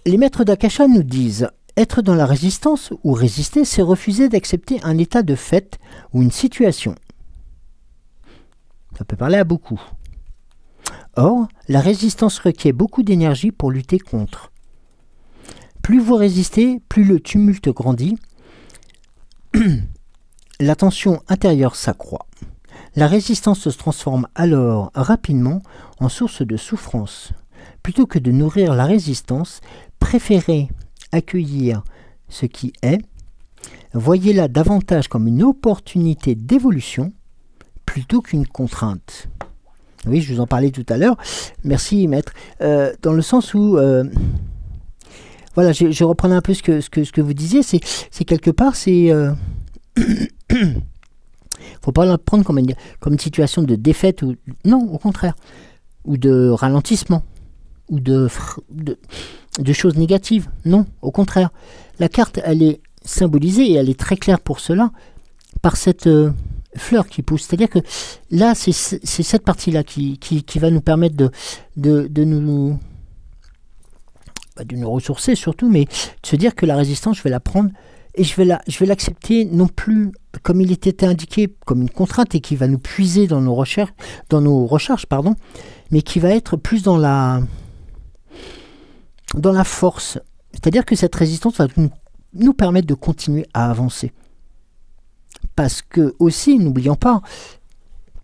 Les maîtres d'Akasha nous disent, être dans la résistance ou résister, c'est refuser d'accepter un état de fait ou une situation. Ça peut parler à beaucoup. Or, la résistance requiert beaucoup d'énergie pour lutter contre. Plus vous résistez, plus le tumulte grandit, la tension intérieure s'accroît. La résistance se transforme alors rapidement en source de souffrance. Plutôt que de nourrir la résistance, préférez accueillir ce qui est, voyez-la davantage comme une opportunité d'évolution plutôt qu'une contrainte. Oui, je vous en parlais tout à l'heure. Merci, maître. Dans le sens où, voilà, je reprenais un peu ce que vous disiez. C'est quelque part, c'est, faut pas la prendre comme une situation de défaite ou non, au contraire, ou de ralentissement, ou de choses négatives. Non, au contraire. La carte, elle est symbolisée et elle est très claire pour cela. par cette fleur qui pousse. C'est-à-dire que là, c'est cette partie-là qui va nous permettre de nous ressourcer surtout, mais de se dire que la résistance, je vais la prendre et je vais l'accepter non plus comme il était indiqué, comme une contrainte et qui va nous puiser dans nos recherches, mais qui va être plus dans la force. C'est-à-dire que cette résistance va nous permettre de continuer à avancer. Parce que aussi, n'oublions pas,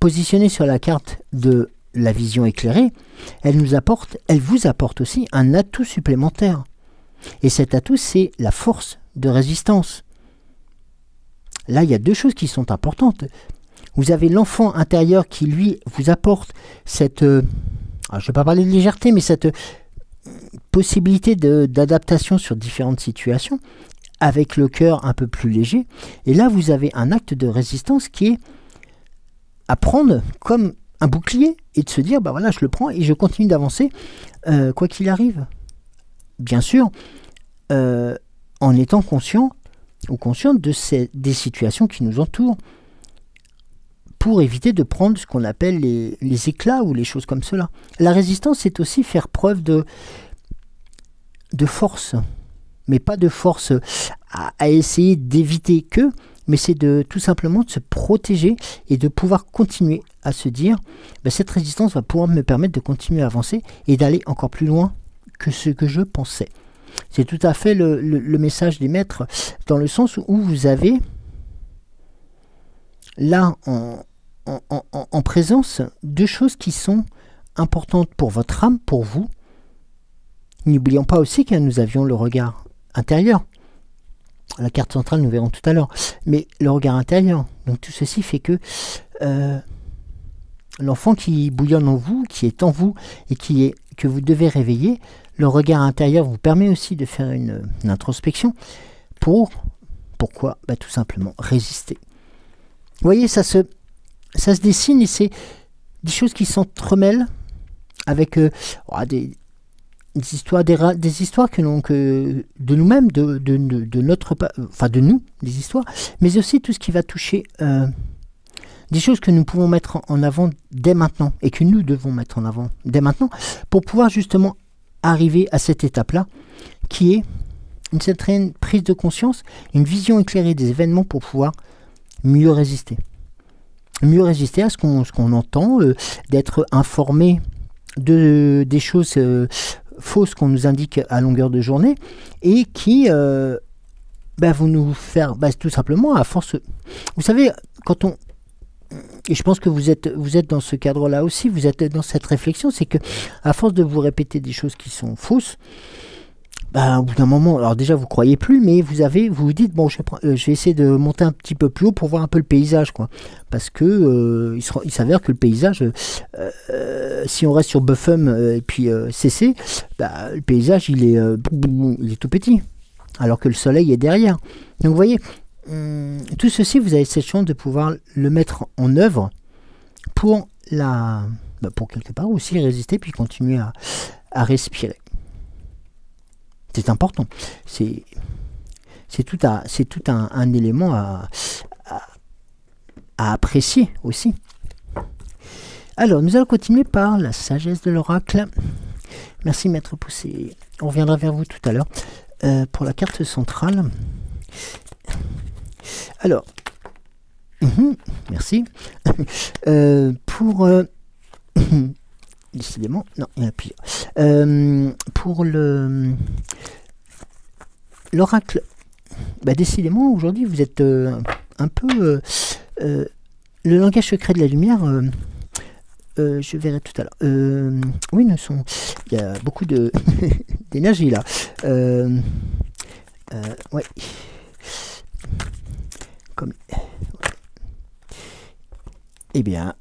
positionner sur la carte de la vision éclairée, elle vous apporte aussi un atout supplémentaire. Et cet atout, c'est la force de résistance. Là, il y a deux choses qui sont importantes. Vous avez l'enfant intérieur qui, lui, vous apporte cette... je ne vais pas parler de légèreté, mais cette possibilité d'adaptation sur différentes situations, avec le cœur un peu plus léger. Et là, vous avez un acte de résistance qui est à prendre comme un bouclier et de se dire, bah voilà, je le prends et je continue d'avancer, quoi qu'il arrive. Bien sûr, en étant conscient ou consciente des situations qui nous entourent, pour éviter de prendre ce qu'on appelle les éclats ou les choses comme cela. La résistance, c'est aussi faire preuve de force, mais pas de force à essayer d'éviter que, mais c'est tout simplement de se protéger et de pouvoir continuer à se dire, cette résistance va pouvoir me permettre de continuer à avancer et d'aller encore plus loin que ce que je pensais. C'est tout à fait le message des maîtres, dans le sens où vous avez là en présence deux choses qui sont importantes pour votre âme, pour vous. N'oublions pas aussi que nous avions le regard intérieur. La carte centrale, nous verrons tout à l'heure. Mais le regard intérieur. Donc tout ceci fait que l'enfant qui bouillonne en vous, qui est en vous et que vous devez réveiller, le regard intérieur vous permet aussi de faire une introspection. Pourquoi ? Tout simplement résister. Vous voyez, ça se dessine et c'est des choses qui s'entremêlent avec des histoires, des histoires de nous-mêmes, de nous, des histoires, mais aussi tout ce qui va toucher des choses que nous pouvons mettre en avant dès maintenant et que nous devons mettre en avant dès maintenant pour pouvoir justement arriver à cette étape-là qui est une certaine prise de conscience, une vision éclairée des événements pour pouvoir mieux résister. Mieux résister à ce qu'on entend, d'être informé des choses fausses qu'on nous indique à longueur de journée et qui vont nous faire tout simplement à force. Vous savez, et je pense que vous êtes dans ce cadre-là aussi, vous êtes dans cette réflexion, c'est que à force de vous répéter des choses qui sont fausses, au bout d'un moment, alors déjà vous croyez plus, mais vous vous dites bon, je vais essayer de monter un petit peu plus haut pour voir un peu le paysage, quoi, parce que il s'avère que le paysage, si on reste sur Buffum et puis CC, le paysage il est tout petit, alors que le soleil est derrière. Donc vous voyez, tout ceci, vous avez cette chance de pouvoir le mettre en œuvre pour pour quelque part aussi résister puis continuer à respirer. C'est important. C'est tout un élément à apprécier aussi. Alors, nous allons continuer par la sagesse de l'oracle. Merci, Maître Poussé. On reviendra vers vous tout à l'heure pour la carte centrale. Alors, merci. Décidément, non, il y en a plusieurs. Pour l'oracle, décidément, aujourd'hui, vous êtes un peu... le langage secret de la lumière, je verrai tout à l'heure. Oui, il y a beaucoup d'énergie là. Ouais. Eh bien,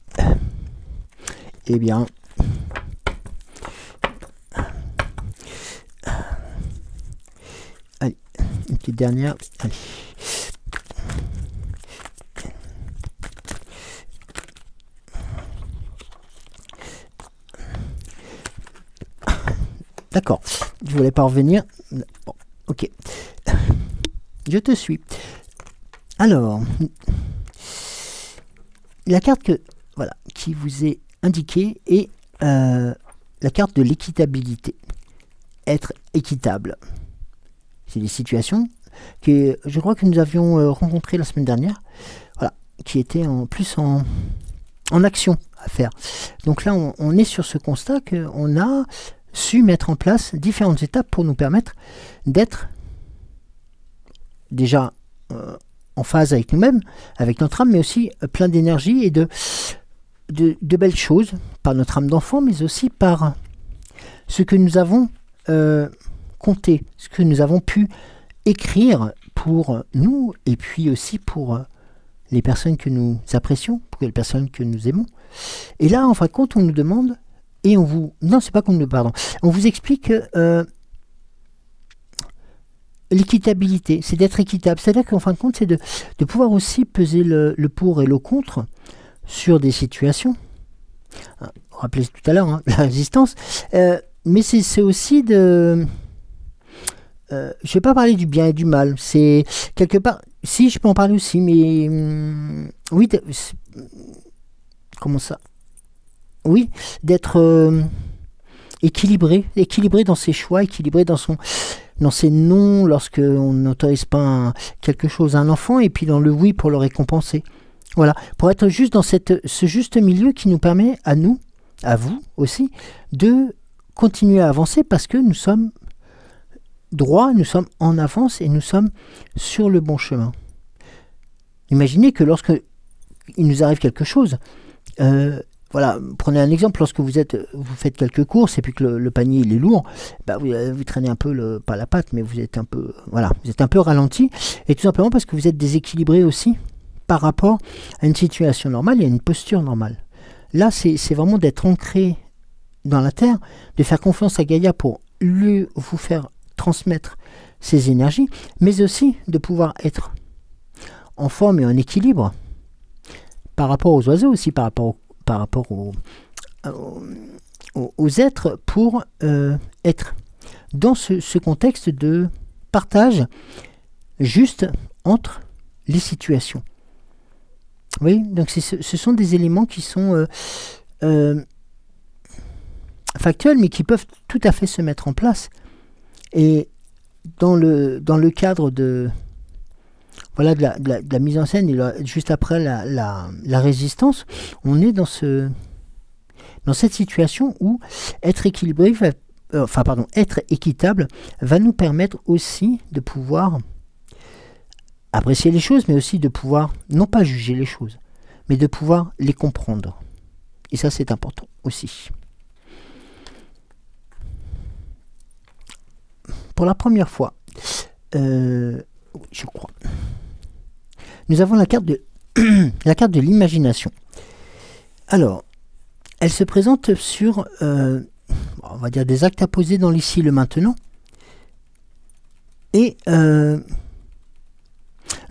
allez, une petite dernière. Allez. D'accord, je voulais pas revenir. Bon, ok. Je te suis. Alors, La carte qui vous est indiquée est la carte de l'équitabilité. Être équitable. C'est des situations que je crois que nous avions rencontrées la semaine dernière, qui étaient plus en action à faire. Donc là, on est sur ce constat qu'on a su mettre en place différentes étapes pour nous permettre d'être déjà en phase avec nous-mêmes, avec notre âme, mais aussi plein d'énergie et de belles choses, par notre âme d'enfant, mais aussi par ce que nous avons compté, ce que nous avons pu écrire pour nous, et puis aussi pour les personnes que nous apprécions, pour les personnes que nous aimons. Et là, en fin de compte, on nous demande, et on vous... Non, c'est pas qu'on nous... Pardon. On vous explique l'équitabilité, c'est d'être équitable. C'est-à-dire qu'en fin de compte, c'est de pouvoir aussi peser le pour et le contre sur des situations. Rappelez tout à l'heure, la résistance. Mais c'est aussi de... je ne vais pas parler du bien et du mal. C'est quelque part... Si, je peux en parler aussi, mais... oui, comment ça? Oui, d'être équilibré dans ses choix, équilibré dans ses non lorsqu'on n'autorise pas quelque chose à un enfant, et puis dans le oui pour le récompenser. Voilà, pour être juste dans ce juste milieu qui nous permet à nous, à vous aussi, de continuer à avancer parce que nous sommes droits, nous sommes en avance et nous sommes sur le bon chemin. Imaginez que lorsque il nous arrive quelque chose, prenez un exemple, lorsque vous faites quelques courses et puis que le panier il est lourd, vous traînez un peu pas la patte, mais vous êtes un peu ralenti, et tout simplement parce que vous êtes déséquilibré aussi par rapport à une situation normale et à une posture normale. Là, c'est vraiment d'être ancré dans la terre, de faire confiance à Gaïa pour vous faire transmettre ses énergies, mais aussi de pouvoir être en forme et en équilibre par rapport aux oiseaux aussi, par rapport aux êtres, pour être dans ce contexte de partage juste entre les situations. Oui, donc ce sont des éléments qui sont factuels, mais qui peuvent tout à fait se mettre en place. Et dans le cadre de la mise en scène, et juste après la résistance, on est dans cette situation où être équilibré, être équitable va nous permettre aussi de pouvoir apprécier les choses, mais aussi de pouvoir, non pas juger les choses, mais de pouvoir les comprendre. Et ça, c'est important aussi. Pour la première fois, je crois, nous avons la carte de l'imagination. Alors, elle se présente sur, on va dire, des actes à poser dans l'ici, le maintenant. Et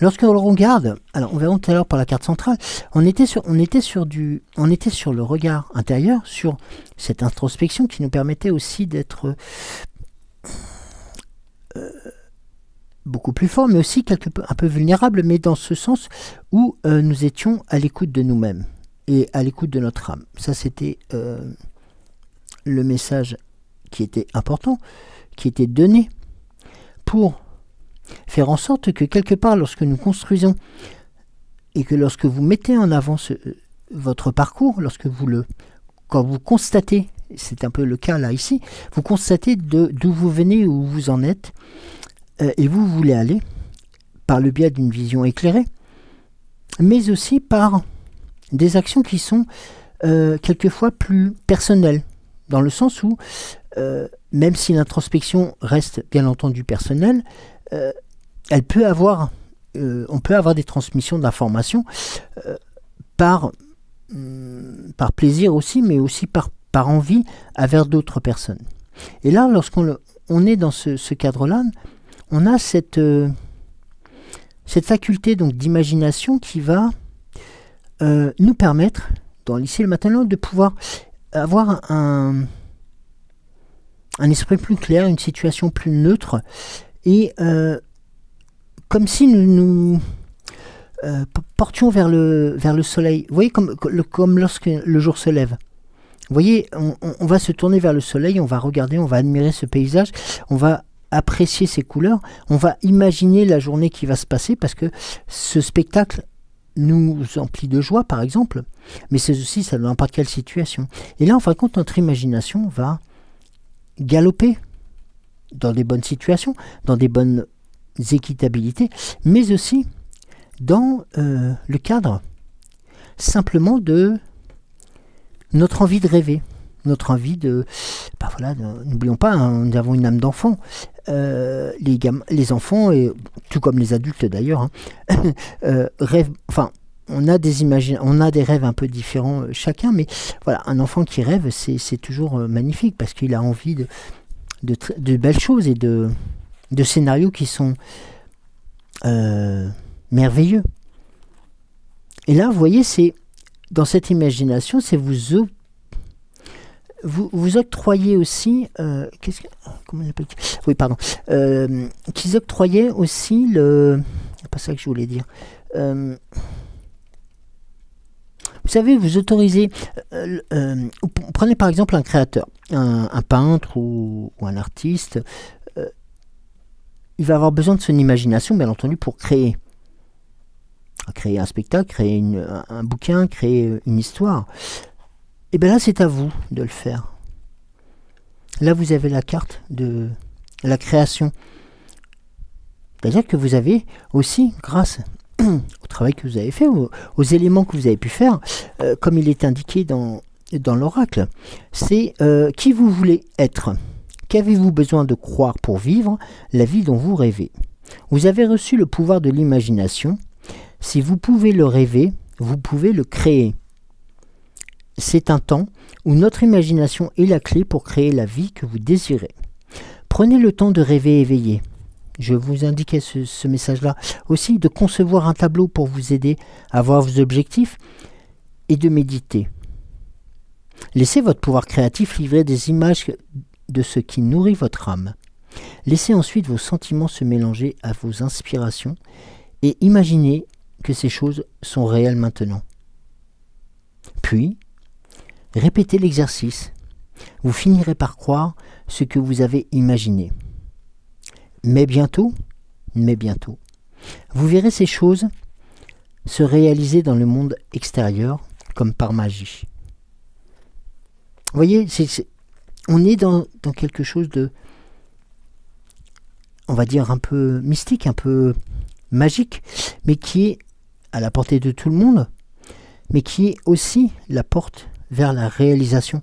lorsque l'on regarde, alors on verra tout à l'heure par la carte centrale, on était sur le regard intérieur, sur cette introspection qui nous permettait aussi d'être beaucoup plus fort, mais aussi un peu vulnérable, mais dans ce sens où nous étions à l'écoute de nous-mêmes et à l'écoute de notre âme. Ça, c'était le message qui était important, qui était donné pour faire en sorte que quelque part, lorsque nous construisons et que lorsque vous mettez en avant votre parcours, quand vous constatez, c'est un peu le cas là ici, vous constatez d'où vous venez, où vous en êtes, et vous voulez aller par le biais d'une vision éclairée, mais aussi par des actions qui sont quelquefois plus personnelles, dans le sens où, même si l'introspection reste bien entendu personnelle, on peut avoir des transmissions d'informations par plaisir aussi, mais aussi par envie envers d'autres personnes. Et là, lorsqu'on est dans ce cadre-là, on a cette faculté donc d'imagination qui va nous permettre, dans l'ici et le maintenant, de pouvoir avoir un esprit plus clair, une situation plus neutre, et comme si nous portions vers le soleil. Vous voyez, comme lorsque le jour se lève. Vous voyez, on va se tourner vers le soleil, on va regarder, on va admirer ce paysage, on va apprécier ces couleurs, on va imaginer la journée qui va se passer, parce que ce spectacle nous emplit de joie, par exemple, mais c'est aussi ça dans n'importe quelle situation. Et là, en fin de compte, notre imagination va galoper dans des bonnes situations, dans des bonnes équitabilités, mais aussi dans le cadre simplement de notre envie de rêver, notre envie de... Ben voilà, n'oublions pas, hein, nous avons une âme d'enfant. Les enfants, et tout comme les adultes d'ailleurs, hein, rêvent... Enfin, on a des rêves un peu différents chacun, mais voilà, un enfant qui rêve, c'est toujours magnifique, parce qu'il a envie de belles choses et de scénarios qui sont merveilleux. Et là, vous voyez, c'est dans cette imagination, c'est vous octroyez aussi... comment on appelle ? Oui, pardon. Qu'ils octroyaient aussi le... C'est pas ça que je voulais dire. Vous savez, vous autorisez... prenez par exemple un créateur, un peintre ou un artiste. Il va avoir besoin de son imagination, bien entendu, pour créer un spectacle, créer un bouquin, créer une histoire. Et bien là, c'est à vous de le faire. Là, vous avez la carte de la création. C'est-à-dire que vous avez aussi, grâce au travail que vous avez fait, aux éléments que vous avez pu faire, comme il est indiqué dans l'oracle, c'est qui vous voulez être. Qu'avez-vous besoin de croire pour vivre la vie dont vous rêvez? Vous avez reçu le pouvoir de l'imagination. Si vous pouvez le rêver, vous pouvez le créer. C'est un temps où notre imagination est la clé pour créer la vie que vous désirez. Prenez le temps de rêver éveillé. Je vous indiquais ce message-là aussi, de concevoir un tableau pour vous aider à voir vos objectifs et de méditer. Laissez votre pouvoir créatif livrer des images de ce qui nourrit votre âme. Laissez ensuite vos sentiments se mélanger à vos inspirations et imaginez que ces choses sont réelles maintenant. Puis, répétez l'exercice. Vous finirez par croire ce que vous avez imaginé. Mais bientôt, vous verrez ces choses se réaliser dans le monde extérieur comme par magie. Vous voyez, on est dans quelque chose de, on va dire, un peu mystique, un peu magique, mais qui est à la portée de tout le monde, mais qui est aussi la porte vers la réalisation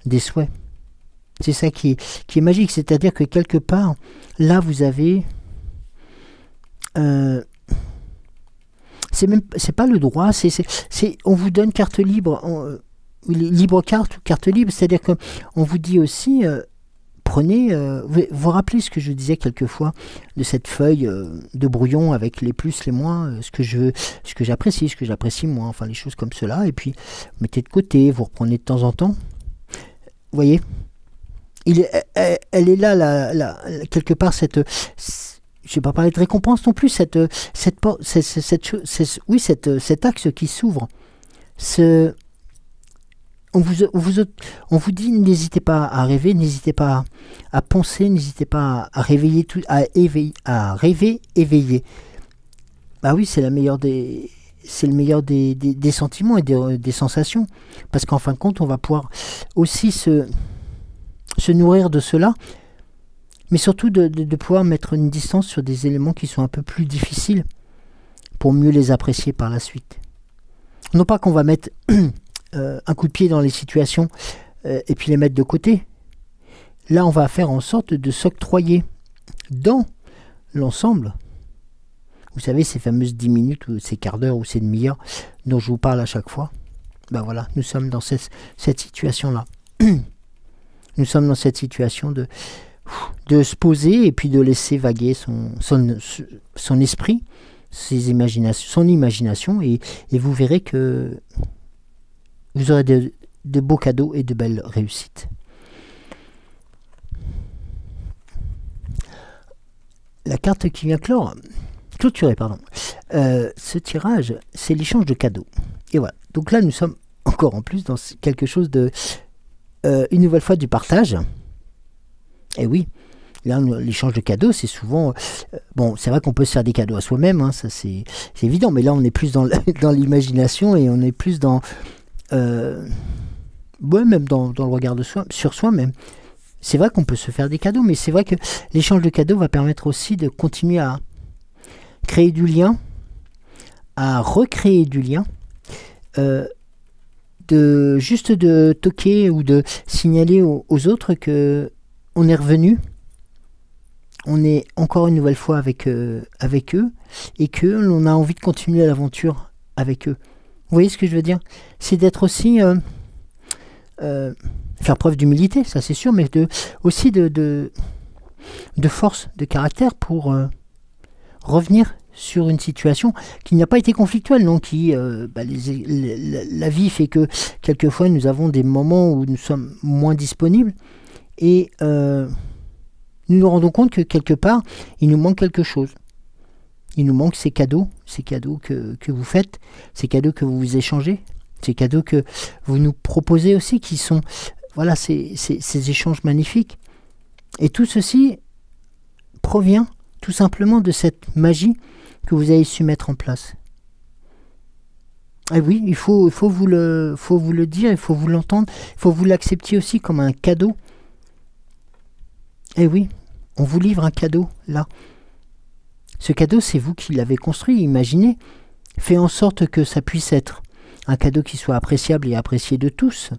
des souhaits. C'est ça qui est magique, c'est-à-dire que quelque part, là vous avez... c'est pas le droit, on vous donne carte libre, libre carte ou carte libre, c'est-à-dire qu'on vous dit aussi... Prenez, vous vous rappelez ce que je disais quelquefois de cette feuille de brouillon avec les plus, les moins, ce que j'apprécie moins, enfin les choses comme cela, et puis vous mettez de côté, vous reprenez de temps en temps. Vous voyez, elle est là, quelque part, je ne vais pas parler de récompense non plus, cet axe qui s'ouvre, on vous dit, n'hésitez pas à rêver, n'hésitez pas à penser, n'hésitez pas à rêver éveillé. Bah oui, c'est le meilleur des sentiments et des sensations. Parce qu'en fin de compte, on va pouvoir aussi se nourrir de cela, mais surtout de pouvoir mettre une distance sur des éléments qui sont un peu plus difficiles pour mieux les apprécier par la suite. Non pas qu'on va mettre... un coup de pied dans les situations et puis les mettre de côté. Là, on va faire en sorte de s'octroyer dans l'ensemble. Vous savez, ces fameuses 10 minutes ou ces quarts d'heure ou ces demi-heures dont je vous parle à chaque fois. Ben voilà, nous sommes dans cette situation-là. Nous sommes dans cette situation de se poser et puis de laisser vaguer son esprit, son imagination et vous verrez que vous aurez de beaux cadeaux et de belles réussites. La carte qui vient clôturer, ce tirage, c'est l'échange de cadeaux. Et voilà. Donc là, nous sommes encore en plus dans quelque chose de... une nouvelle fois du partage. Et oui, là, l'échange de cadeaux, c'est souvent... bon, c'est vrai qu'on peut se faire des cadeaux à soi-même, hein, ça c'est évident, mais là, on est plus dans l'imagination et on est plus dans... ouais, même dans le regard sur soi-même. C'est vrai qu'on peut se faire des cadeaux, mais c'est vrai que l'échange de cadeaux va permettre aussi de continuer à créer du lien, à recréer du lien, juste de toquer ou de signaler aux autres que on est revenu, on est encore une nouvelle fois avec eux, et que l'on a envie de continuer l'aventure avec eux. Vous voyez ce que je veux dire? C'est d'être aussi... faire preuve d'humilité, ça c'est sûr, mais aussi de force, de caractère pour revenir sur une situation qui n'a pas été conflictuelle, donc qui, la vie fait que quelquefois nous avons des moments où nous sommes moins disponibles et nous nous rendons compte que quelque part il nous manque quelque chose. Il nous manque ces cadeaux que vous faites, ces cadeaux que vous échangez, ces cadeaux que vous nous proposez aussi, qui sont voilà ces échanges magnifiques. Et tout ceci provient tout simplement de cette magie que vous avez su mettre en place. Et oui, il faut vous le dire, il faut vous l'entendre, il faut vous l'accepter aussi comme un cadeau. Et oui, on vous livre un cadeau, là. Ce cadeau, c'est vous qui l'avez construit, imaginez, fait en sorte que ça puisse être un cadeau qui soit appréciable et apprécié de tous.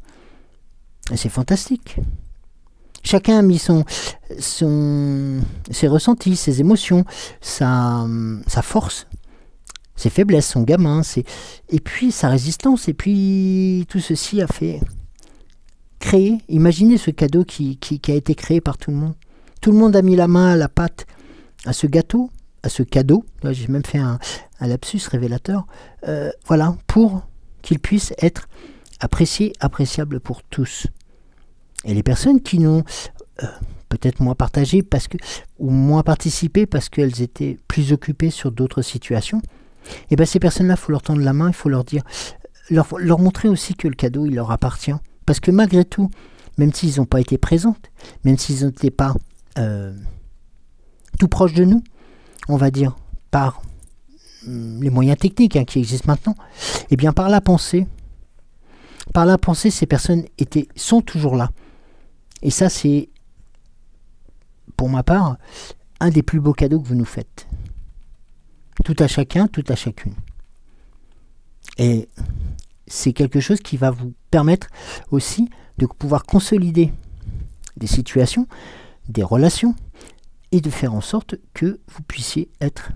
Et c'est fantastique. Chacun a mis ses ressentis, ses émotions, sa force, ses faiblesses, son gamin, et puis sa résistance. Et puis tout ceci a fait créer, imaginez ce cadeau qui a été créé par tout le monde. Tout le monde a mis la main à la pâte à ce gâteau, à ce cadeau. Là, j'ai même fait un lapsus révélateur. Voilà, pour qu'il puisse être apprécié, appréciable pour tous. Et les personnes qui n'ont peut-être moins partagé ou moins participé parce qu'elles étaient plus occupées sur d'autres situations, et bien ces personnes-là, il faut leur tendre la main, il faut leur dire, leur montrer aussi que le cadeau, il leur appartient. Parce que malgré tout, même s'ils n'ont pas été présents, même s'ils n'étaient pas tout proches de nous, on va dire, par les moyens techniques qui existent maintenant, et bien par la pensée, ces personnes sont toujours là. Et ça, c'est, pour ma part, un des plus beaux cadeaux que vous nous faites. Tout à chacun, tout à chacune. Et c'est quelque chose qui va vous permettre aussi de pouvoir consolider des situations, des relations, et de faire en sorte que vous puissiez être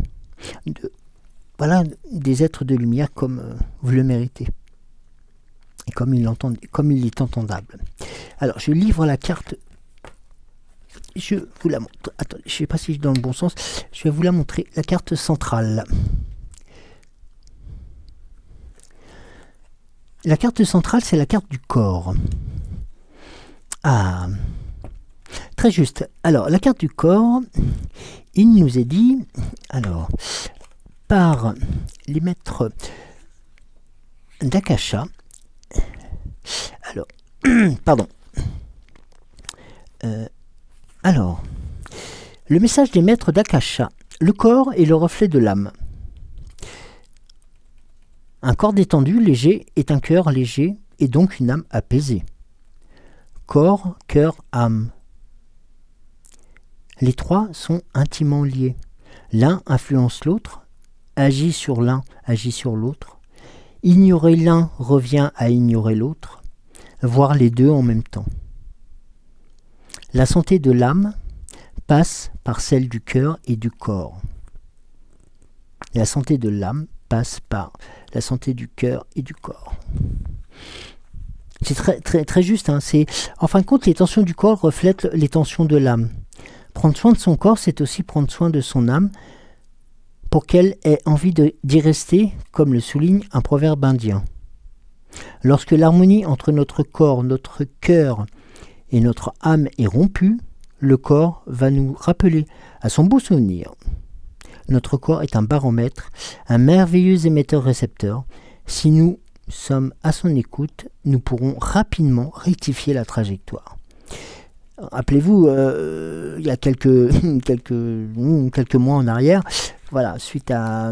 des êtres de lumière comme vous le méritez. Et comme il est entendable. Alors, je livre la carte. Je vous la montre. Attendez, je ne sais pas si je suis dans le bon sens. Je vais vous la montrer. La carte centrale. La carte centrale, c'est la carte du corps. Ah, très juste. Alors, la carte du corps, il nous est dit, alors, par les maîtres d'Akasha, alors, pardon. Alors, le message des maîtres d'Akasha. Le corps est le reflet de l'âme. Un corps détendu, léger, est un cœur léger et donc une âme apaisée. Corps, cœur, âme. Les trois sont intimement liés. L'un influence l'autre, agit sur l'un, agit sur l'autre. Ignorer l'un revient à ignorer l'autre, voir les deux en même temps. La santé de l'âme passe par celle du cœur et du corps. La santé de l'âme passe par la santé du cœur et du corps. C'est très, très, très juste. En fin de compte, les tensions du corps reflètent les tensions de l'âme. Prendre soin de son corps, c'est aussi prendre soin de son âme, pour qu'elle ait envie d'y rester, comme le souligne un proverbe indien. Lorsque l'harmonie entre notre corps, notre cœur et notre âme est rompue, le corps va nous rappeler à son beau souvenir. Notre corps est un baromètre, un merveilleux émetteur-récepteur. Si nous sommes à son écoute, nous pourrons rapidement rectifier la trajectoire. Rappelez-vous, il y a quelques mois en arrière, voilà, suite à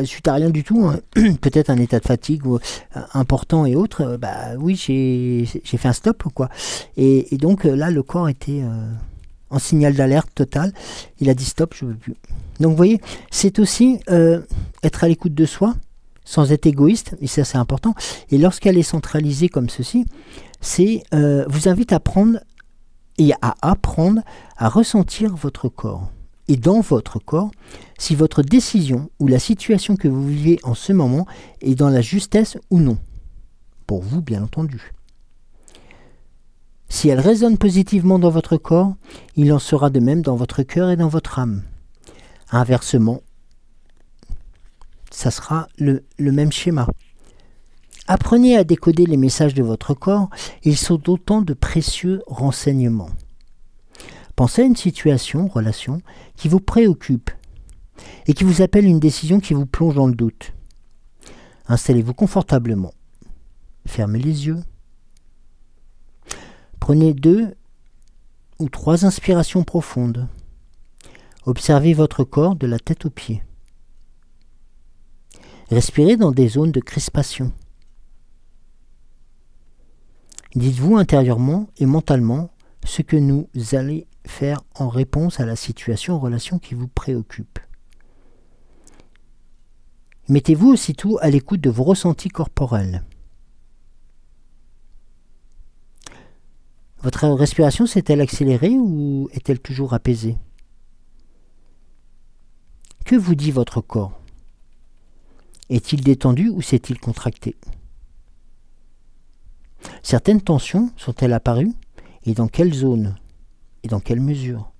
suite à rien du tout, hein, peut-être un état de fatigue important et autres, oui, j'ai fait un stop, quoi. Et donc là, le corps était en signal d'alerte total. Il a dit stop, je ne veux plus. Donc vous voyez, c'est aussi être à l'écoute de soi, sans être égoïste, et ça c'est important. Et lorsqu'elle est centralisée comme ceci, vous invite à prendre et à apprendre à ressentir votre corps. Et dans votre corps, si votre décision ou la situation que vous vivez en ce moment est dans la justesse ou non. Pour vous, bien entendu. Si elle résonne positivement dans votre corps, il en sera de même dans votre cœur et dans votre âme. Inversement, ça sera le même schéma. Apprenez à décoder les messages de votre corps, ils sont autant de précieux renseignements. Pensez à une situation, relation, qui vous préoccupe et qui vous appelle une décision qui vous plonge dans le doute. Installez-vous confortablement. Fermez les yeux. Prenez 2 ou 3 inspirations profondes. Observez votre corps de la tête aux pieds. Respirez dans des zones de crispation. Dites-vous intérieurement et mentalement ce que nous allez faire en réponse à la situation en relation qui vous préoccupe. Mettez-vous aussitôt à l'écoute de vos ressentis corporels. Votre respiration s'est-elle accélérée ou est-elle toujours apaisée? Que vous dit votre corps? Est-il détendu ou s'est-il contracté? Certaines tensions sont-elles apparues et dans quelle zone et dans quelle mesure?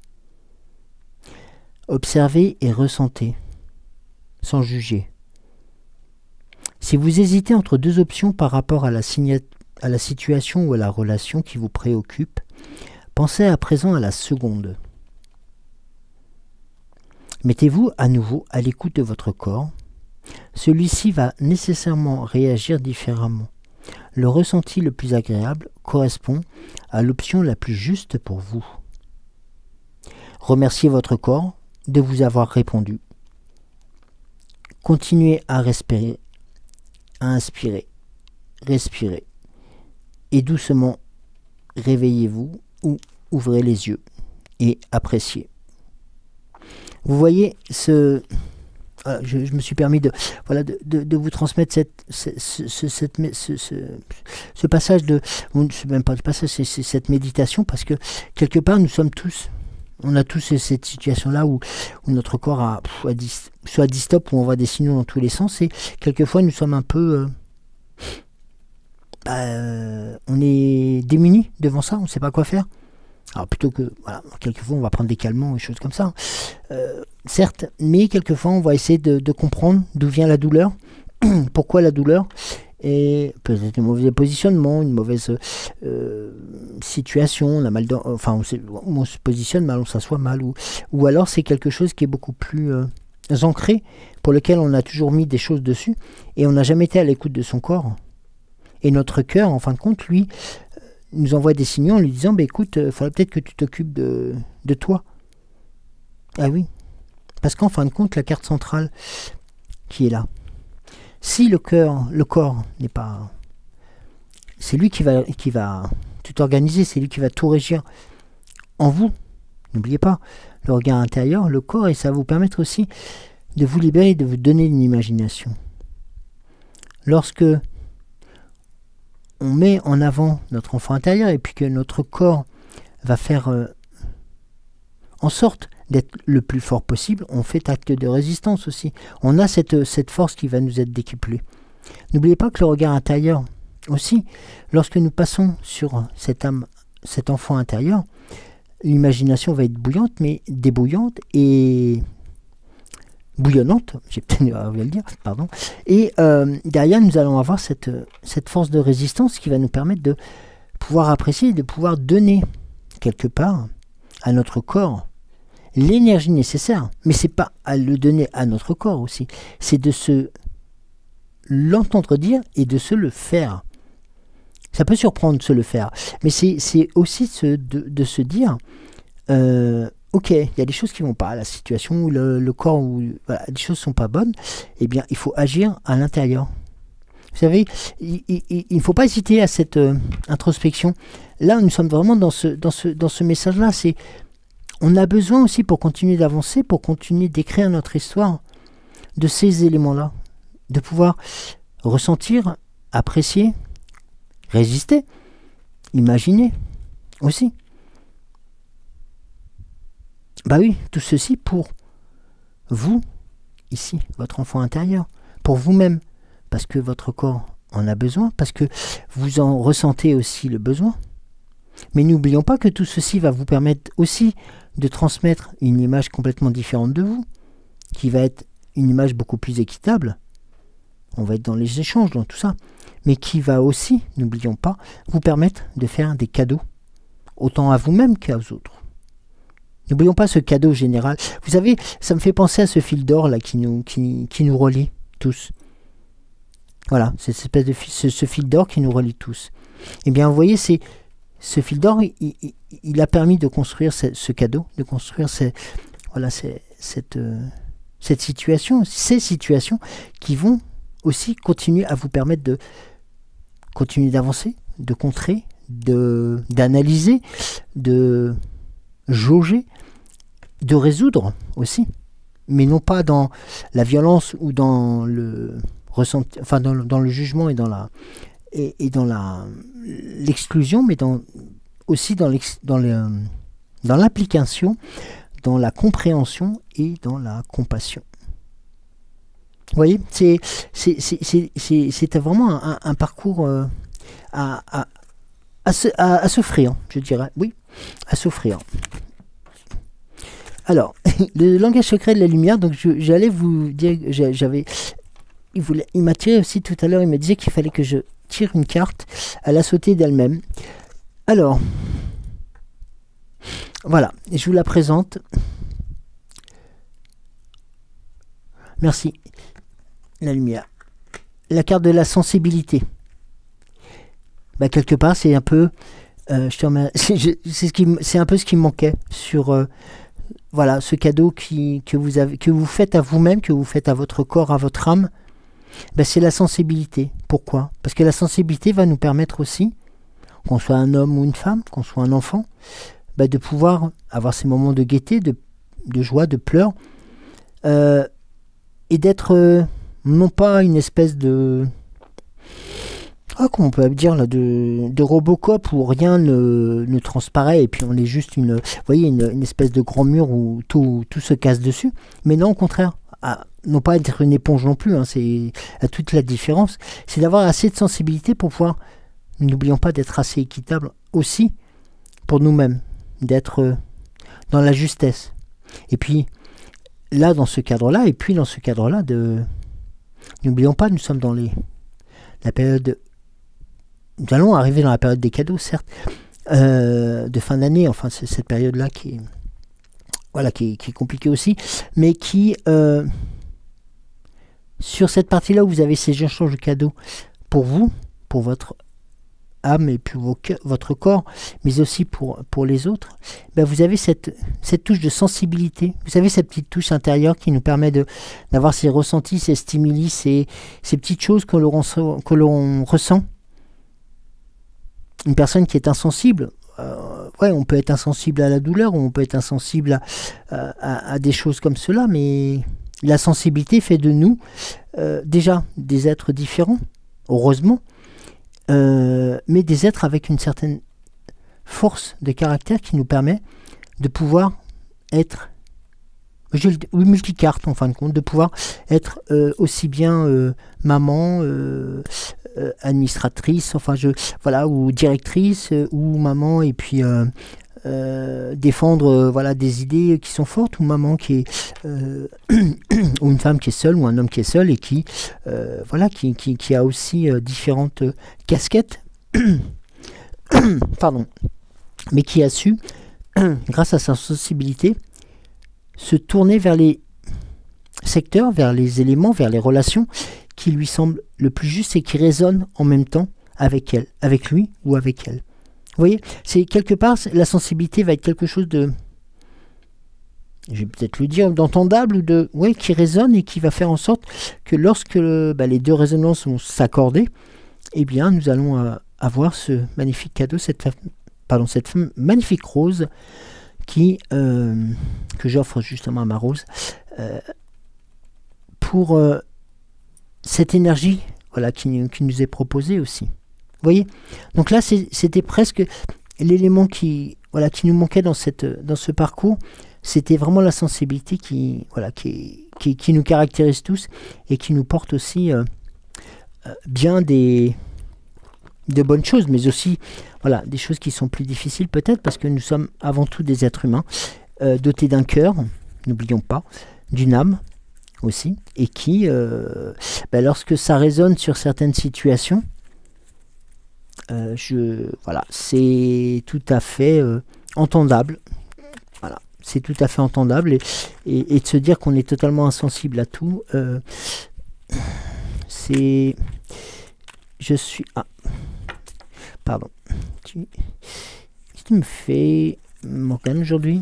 Observez et ressentez, sans juger. Si vous hésitez entre 2 options par rapport à la situation ou à la relation qui vous préoccupe, pensez à présent à la seconde. Mettez-vous à nouveau à l'écoute de votre corps. Celui-ci va nécessairement réagir différemment. Le ressenti le plus agréable correspond à l'option la plus juste pour vous. Remerciez votre corps de vous avoir répondu. Continuez à respirer, à inspirer, respirez. Et doucement, réveillez-vous ou ouvrez les yeux et appréciez. Vous voyez, je me suis permis de vous transmettre ce passage même pas de passage, c'est cette méditation, parce que quelque part nous sommes tous, on a tous cette situation-là où notre corps soit dit stop, où on voit des signaux dans tous les sens, et quelquefois nous sommes un peu on est démunis devant ça, on ne sait pas quoi faire. Alors plutôt que, quelquefois on va prendre des calmants et choses comme ça, certes, mais quelquefois on va essayer de comprendre d'où vient la douleur, pourquoi la douleur, et peut-être un mauvais positionnement, une mauvaise situation, on a mal on se positionne mal, on s'assoit mal, ou alors c'est quelque chose qui est beaucoup plus ancré, pour lequel on a toujours mis des choses dessus, et on n'a jamais été à l'écoute de son corps. Et notre cœur, en fin de compte, lui, nous envoie des signaux en lui disant écoute, il faudrait peut-être que tu t'occupes de toi. Ah oui, parce qu'en fin de compte, la carte centrale qui est là, si le corps n'est pas... C'est lui qui va tout organiser, c'est lui qui va tout régir en vous. N'oubliez pas, le regard intérieur, le corps, et ça va vous permettre aussi de vous libérer, de vous donner une imagination. Lorsque on met en avant notre enfant intérieur et puis que notre corps va faire en sorte d'être le plus fort possible, on fait acte de résistance aussi. On a cette force qui va nous être décuplée. N'oubliez pas que le regard intérieur aussi, lorsque nous passons sur cette âme, cet enfant intérieur, l'imagination va être bouillante, mais débouillante et bouillonnante, j'ai peut-être à le dire, pardon. Et derrière, nous allons avoir cette force de résistance qui va nous permettre de pouvoir apprécier, de pouvoir donner quelque part à notre corps l'énergie nécessaire, mais c'est pas à le donner à notre corps aussi, c'est de se l'entendre dire et de se le faire. Ça peut surprendre de se le faire, mais c'est aussi de se dire ok, il y a des choses qui vont pas, la situation où le corps, où voilà, des choses sont pas bonnes, eh bien il faut agir à l'intérieur. Vous savez, il ne faut pas hésiter à cette introspection. Là, nous sommes vraiment dans ce message-là. On a besoin aussi, pour continuer d'avancer, pour continuer d'écrire notre histoire, de ces éléments-là, de pouvoir ressentir, apprécier, résister, imaginer aussi. Bah oui, tout ceci pour vous, ici, votre enfant intérieur, pour vous-même, parce que votre corps en a besoin, parce que vous en ressentez aussi le besoin. Mais n'oublions pas que tout ceci va vous permettre aussi de transmettre une image complètement différente de vous, qui va être une image beaucoup plus équitable. On va être dans les échanges, dans tout ça, mais qui va aussi, n'oublions pas, vous permettre de faire des cadeaux, autant à vous-même qu'aux autres. N'oublions pas ce cadeau général. Vous savez, ça me fait penser à ce fil d'or là qui nous relie tous. Voilà, c'est cette espèce de ce fil d'or qui nous relie tous. Eh bien, vous voyez, ce fil d'or, il a permis de construire ce cadeau, de construire cette situation, ces situations qui vont aussi continuer à vous permettre de continuer d'avancer, de contrer, d'analyser, de jauger, de résoudre aussi, mais non pas dans la violence ou dans le ressenti, enfin dans le jugement et dans l'exclusion, mais aussi dans l'application, dans la compréhension et dans la compassion. Vous voyez, c'est vraiment un parcours à s'offrir, je dirais. Oui, à s'offrir. Alors, le langage secret de la lumière, donc j'allais vous dire, il m'a tiré aussi tout à l'heure, il me disait qu'il fallait que je tire une carte, elle a sauté d'elle-même. Alors, voilà, je vous la présente. Merci. La lumière. La carte de la sensibilité. Bah, quelque part, c'est un peu... c'est un peu ce qui me manquait sur... voilà, ce cadeau que vous faites à vous-même, que vous faites à votre corps, à votre âme. Ben, c'est la sensibilité. Pourquoi? Parce que la sensibilité va nous permettre aussi, qu'on soit un homme ou une femme, qu'on soit un enfant, ben, de pouvoir avoir ces moments de gaieté, de joie, de pleurs, et d'être non pas une espèce de... comment on peut dire là, de Robocop où rien ne transparaît et puis on est juste une espèce de grand mur où tout se casse dessus. Mais non, au contraire, non pas être une éponge non plus, hein, c'est toute la différence. C'est d'avoir assez de sensibilité pour pouvoir, n'oublions pas d'être assez équitable aussi pour nous-mêmes, d'être dans la justesse. Et puis là, dans ce cadre-là, n'oublions pas, nous sommes dans la période... Nous allons arriver dans la période des cadeaux, certes, de fin d'année, enfin c'est cette période-là qui est compliquée aussi, mais qui, sur cette partie-là où vous avez ces échanges de cadeaux pour vous, pour votre âme et puis votre corps, mais aussi pour les autres, ben vous avez cette touche de sensibilité, vous savez cette petite touche intérieure qui nous permet d'avoir ces ressentis, ces stimuli, ces petites choses que l'on ressent. Une personne qui est insensible, on peut être insensible à la douleur, ou on peut être insensible à des choses comme cela, mais la sensibilité fait de nous déjà des êtres différents, heureusement, mais des êtres avec une certaine force de caractère qui nous permet de pouvoir être multicarte en fin de compte, de pouvoir être aussi bien maman, administratrice, ou directrice, ou maman, et puis défendre des idées qui sont fortes, ou maman qui est ou une femme qui est seule, ou un homme qui est seul et qui a aussi différentes casquettes pardon, mais qui a su grâce à sa sensibilité se tourner vers les secteurs, vers les éléments, vers les relations qui lui semblent le plus juste et qui résonnent en même temps avec elle, avec lui ou avec elle. Vous voyez, c'est quelque part, la sensibilité va être quelque chose de, je vais peut-être le dire, d'entendable, ou de, ouais, qui résonne et qui va faire en sorte que lorsque les deux résonances vont s'accorder, eh bien, nous allons avoir ce magnifique cadeau, cette magnifique rose que j'offre justement à ma rose pour cette énergie, voilà, qui nous est proposée aussi. Vous voyez, donc là c'était presque l'élément qui nous manquait dans ce parcours. C'était vraiment la sensibilité qui nous caractérise tous et qui nous porte aussi bien de bonnes choses, mais aussi des choses qui sont plus difficiles peut-être, parce que nous sommes avant tout des êtres humains dotés d'un cœur, n'oublions pas, d'une âme aussi, et qui, lorsque ça résonne sur certaines situations, c'est tout à fait entendable. Voilà, c'est tout à fait entendable, et de se dire qu'on est totalement insensible à tout, pardon. Tu me fais Morgane aujourd'hui.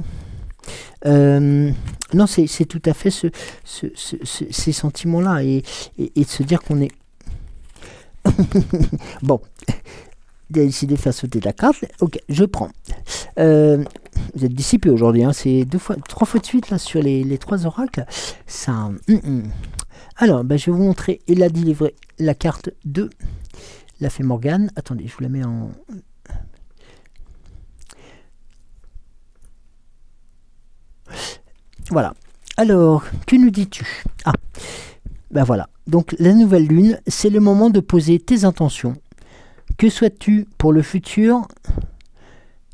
Non, c'est tout à fait ces sentiments-là, et de se dire qu'on est... Bon, décidé de faire sauter la carte. Ok, je prends. Vous êtes dissipé aujourd'hui, hein, c'est 3 fois de suite là sur les 3 oracles. Ça. Alors, je vais vous montrer. Il a délivré la carte 2. La fée Morgane. Attendez, je vous la mets en... Voilà. Alors, que nous dis-tu? Ah, voilà. Donc, la nouvelle lune, c'est le moment de poser tes intentions. Que souhaites-tu pour le futur?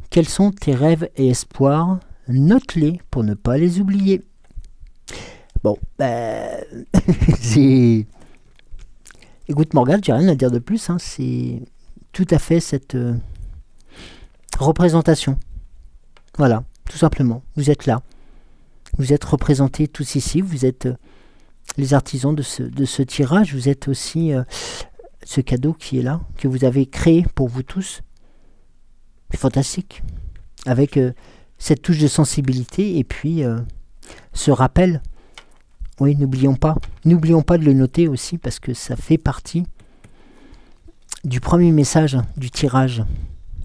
Quels sont tes rêves et espoirs? Note-les pour ne pas les oublier. Bon, c'est... Écoute Morgane, j'ai rien à dire de plus, hein, c'est tout à fait cette représentation. Voilà, tout simplement. Vous êtes là. Vous êtes représentés tous ici. Vous êtes les artisans de ce tirage. Vous êtes aussi ce cadeau qui est là, que vous avez créé pour vous tous. C'est fantastique. Avec cette touche de sensibilité et puis ce rappel. Oui, n'oublions pas de le noter aussi, parce que ça fait partie du premier message du tirage.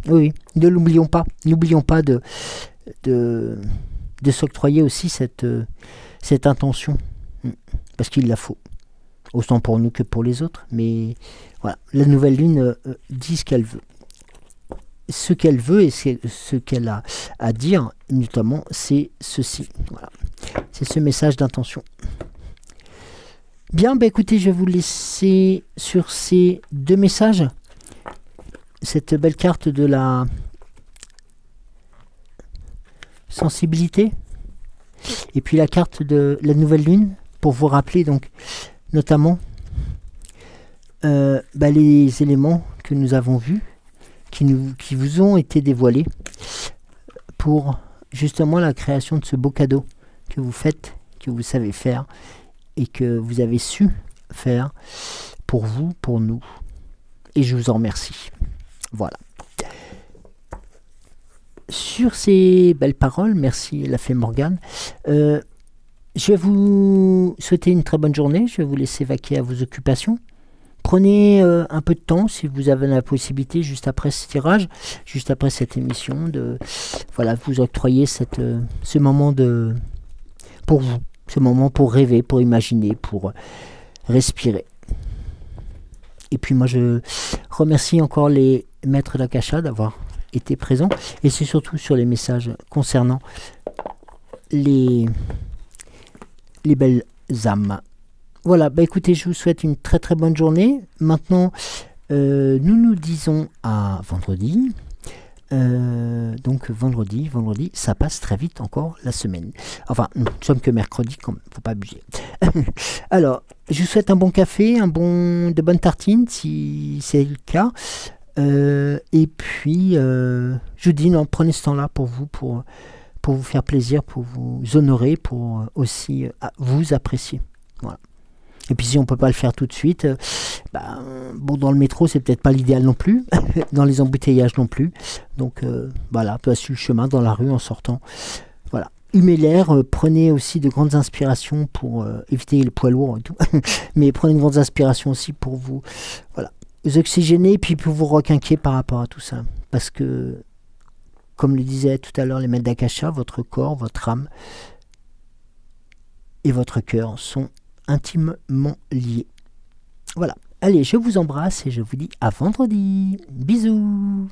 Oui, ne l'oublions pas. N'oublions pas de s'octroyer aussi cette intention, parce qu'il la faut, autant pour nous que pour les autres. Mais voilà, la nouvelle lune dit ce qu'elle veut. Ce qu'elle veut et ce qu'elle a à dire, notamment, c'est ceci. Voilà. C'est ce message d'intention. Bien, écoutez, je vais vous laisser sur ces 2 messages. Cette belle carte de la sensibilité. Et puis la carte de la nouvelle lune, pour vous rappeler, donc, notamment, les éléments que nous avons vus, qui vous ont été dévoilés pour justement la création de ce beau cadeau que vous faites, que vous savez faire et que vous avez su faire pour vous, pour nous. Et je vous en remercie. Voilà. Sur ces belles paroles, merci la fée Morgane. Je vais vous souhaiter une très bonne journée. Je vais vous laisser vaquer à vos occupations. Prenez un peu de temps, si vous avez la possibilité, juste après ce tirage, juste après cette émission, de vous octroyer ce moment pour vous, ce moment pour rêver, pour imaginer, pour respirer. Et puis moi, je remercie encore les maîtres d'Akasha d'avoir été présents, et c'est surtout sur les messages concernant les belles âmes. Voilà, écoutez, je vous souhaite une très très bonne journée. Maintenant, nous disons à vendredi. Donc vendredi, ça passe très vite encore la semaine. Enfin, nous sommes que mercredi, quand même, faut pas abuser. Alors, je vous souhaite un bon café, de bonnes tartines, si c'est le cas. Et puis, je vous dis, non, prenez ce temps-là pour vous, pour pour vous faire plaisir, pour vous honorer, pour aussi vous apprécier. Voilà. Et puis si on ne peut pas le faire tout de suite, bon, dans le métro, c'est peut-être pas l'idéal non plus, dans les embouteillages non plus. Donc voilà, sur le chemin, dans la rue, en sortant. Voilà. Humez l'air, prenez aussi de grandes inspirations pour éviter le poids lourd et tout. Mais prenez de grandes inspirations aussi pour vous, voilà, vous oxygéner et puis pour vous requinquer par rapport à tout ça. Parce que, comme le disait tout à l'heure les maîtres d'Akasha, votre corps, votre âme et votre cœur sont intimement liés. Voilà. Allez, je vous embrasse et je vous dis à vendredi. Bisous.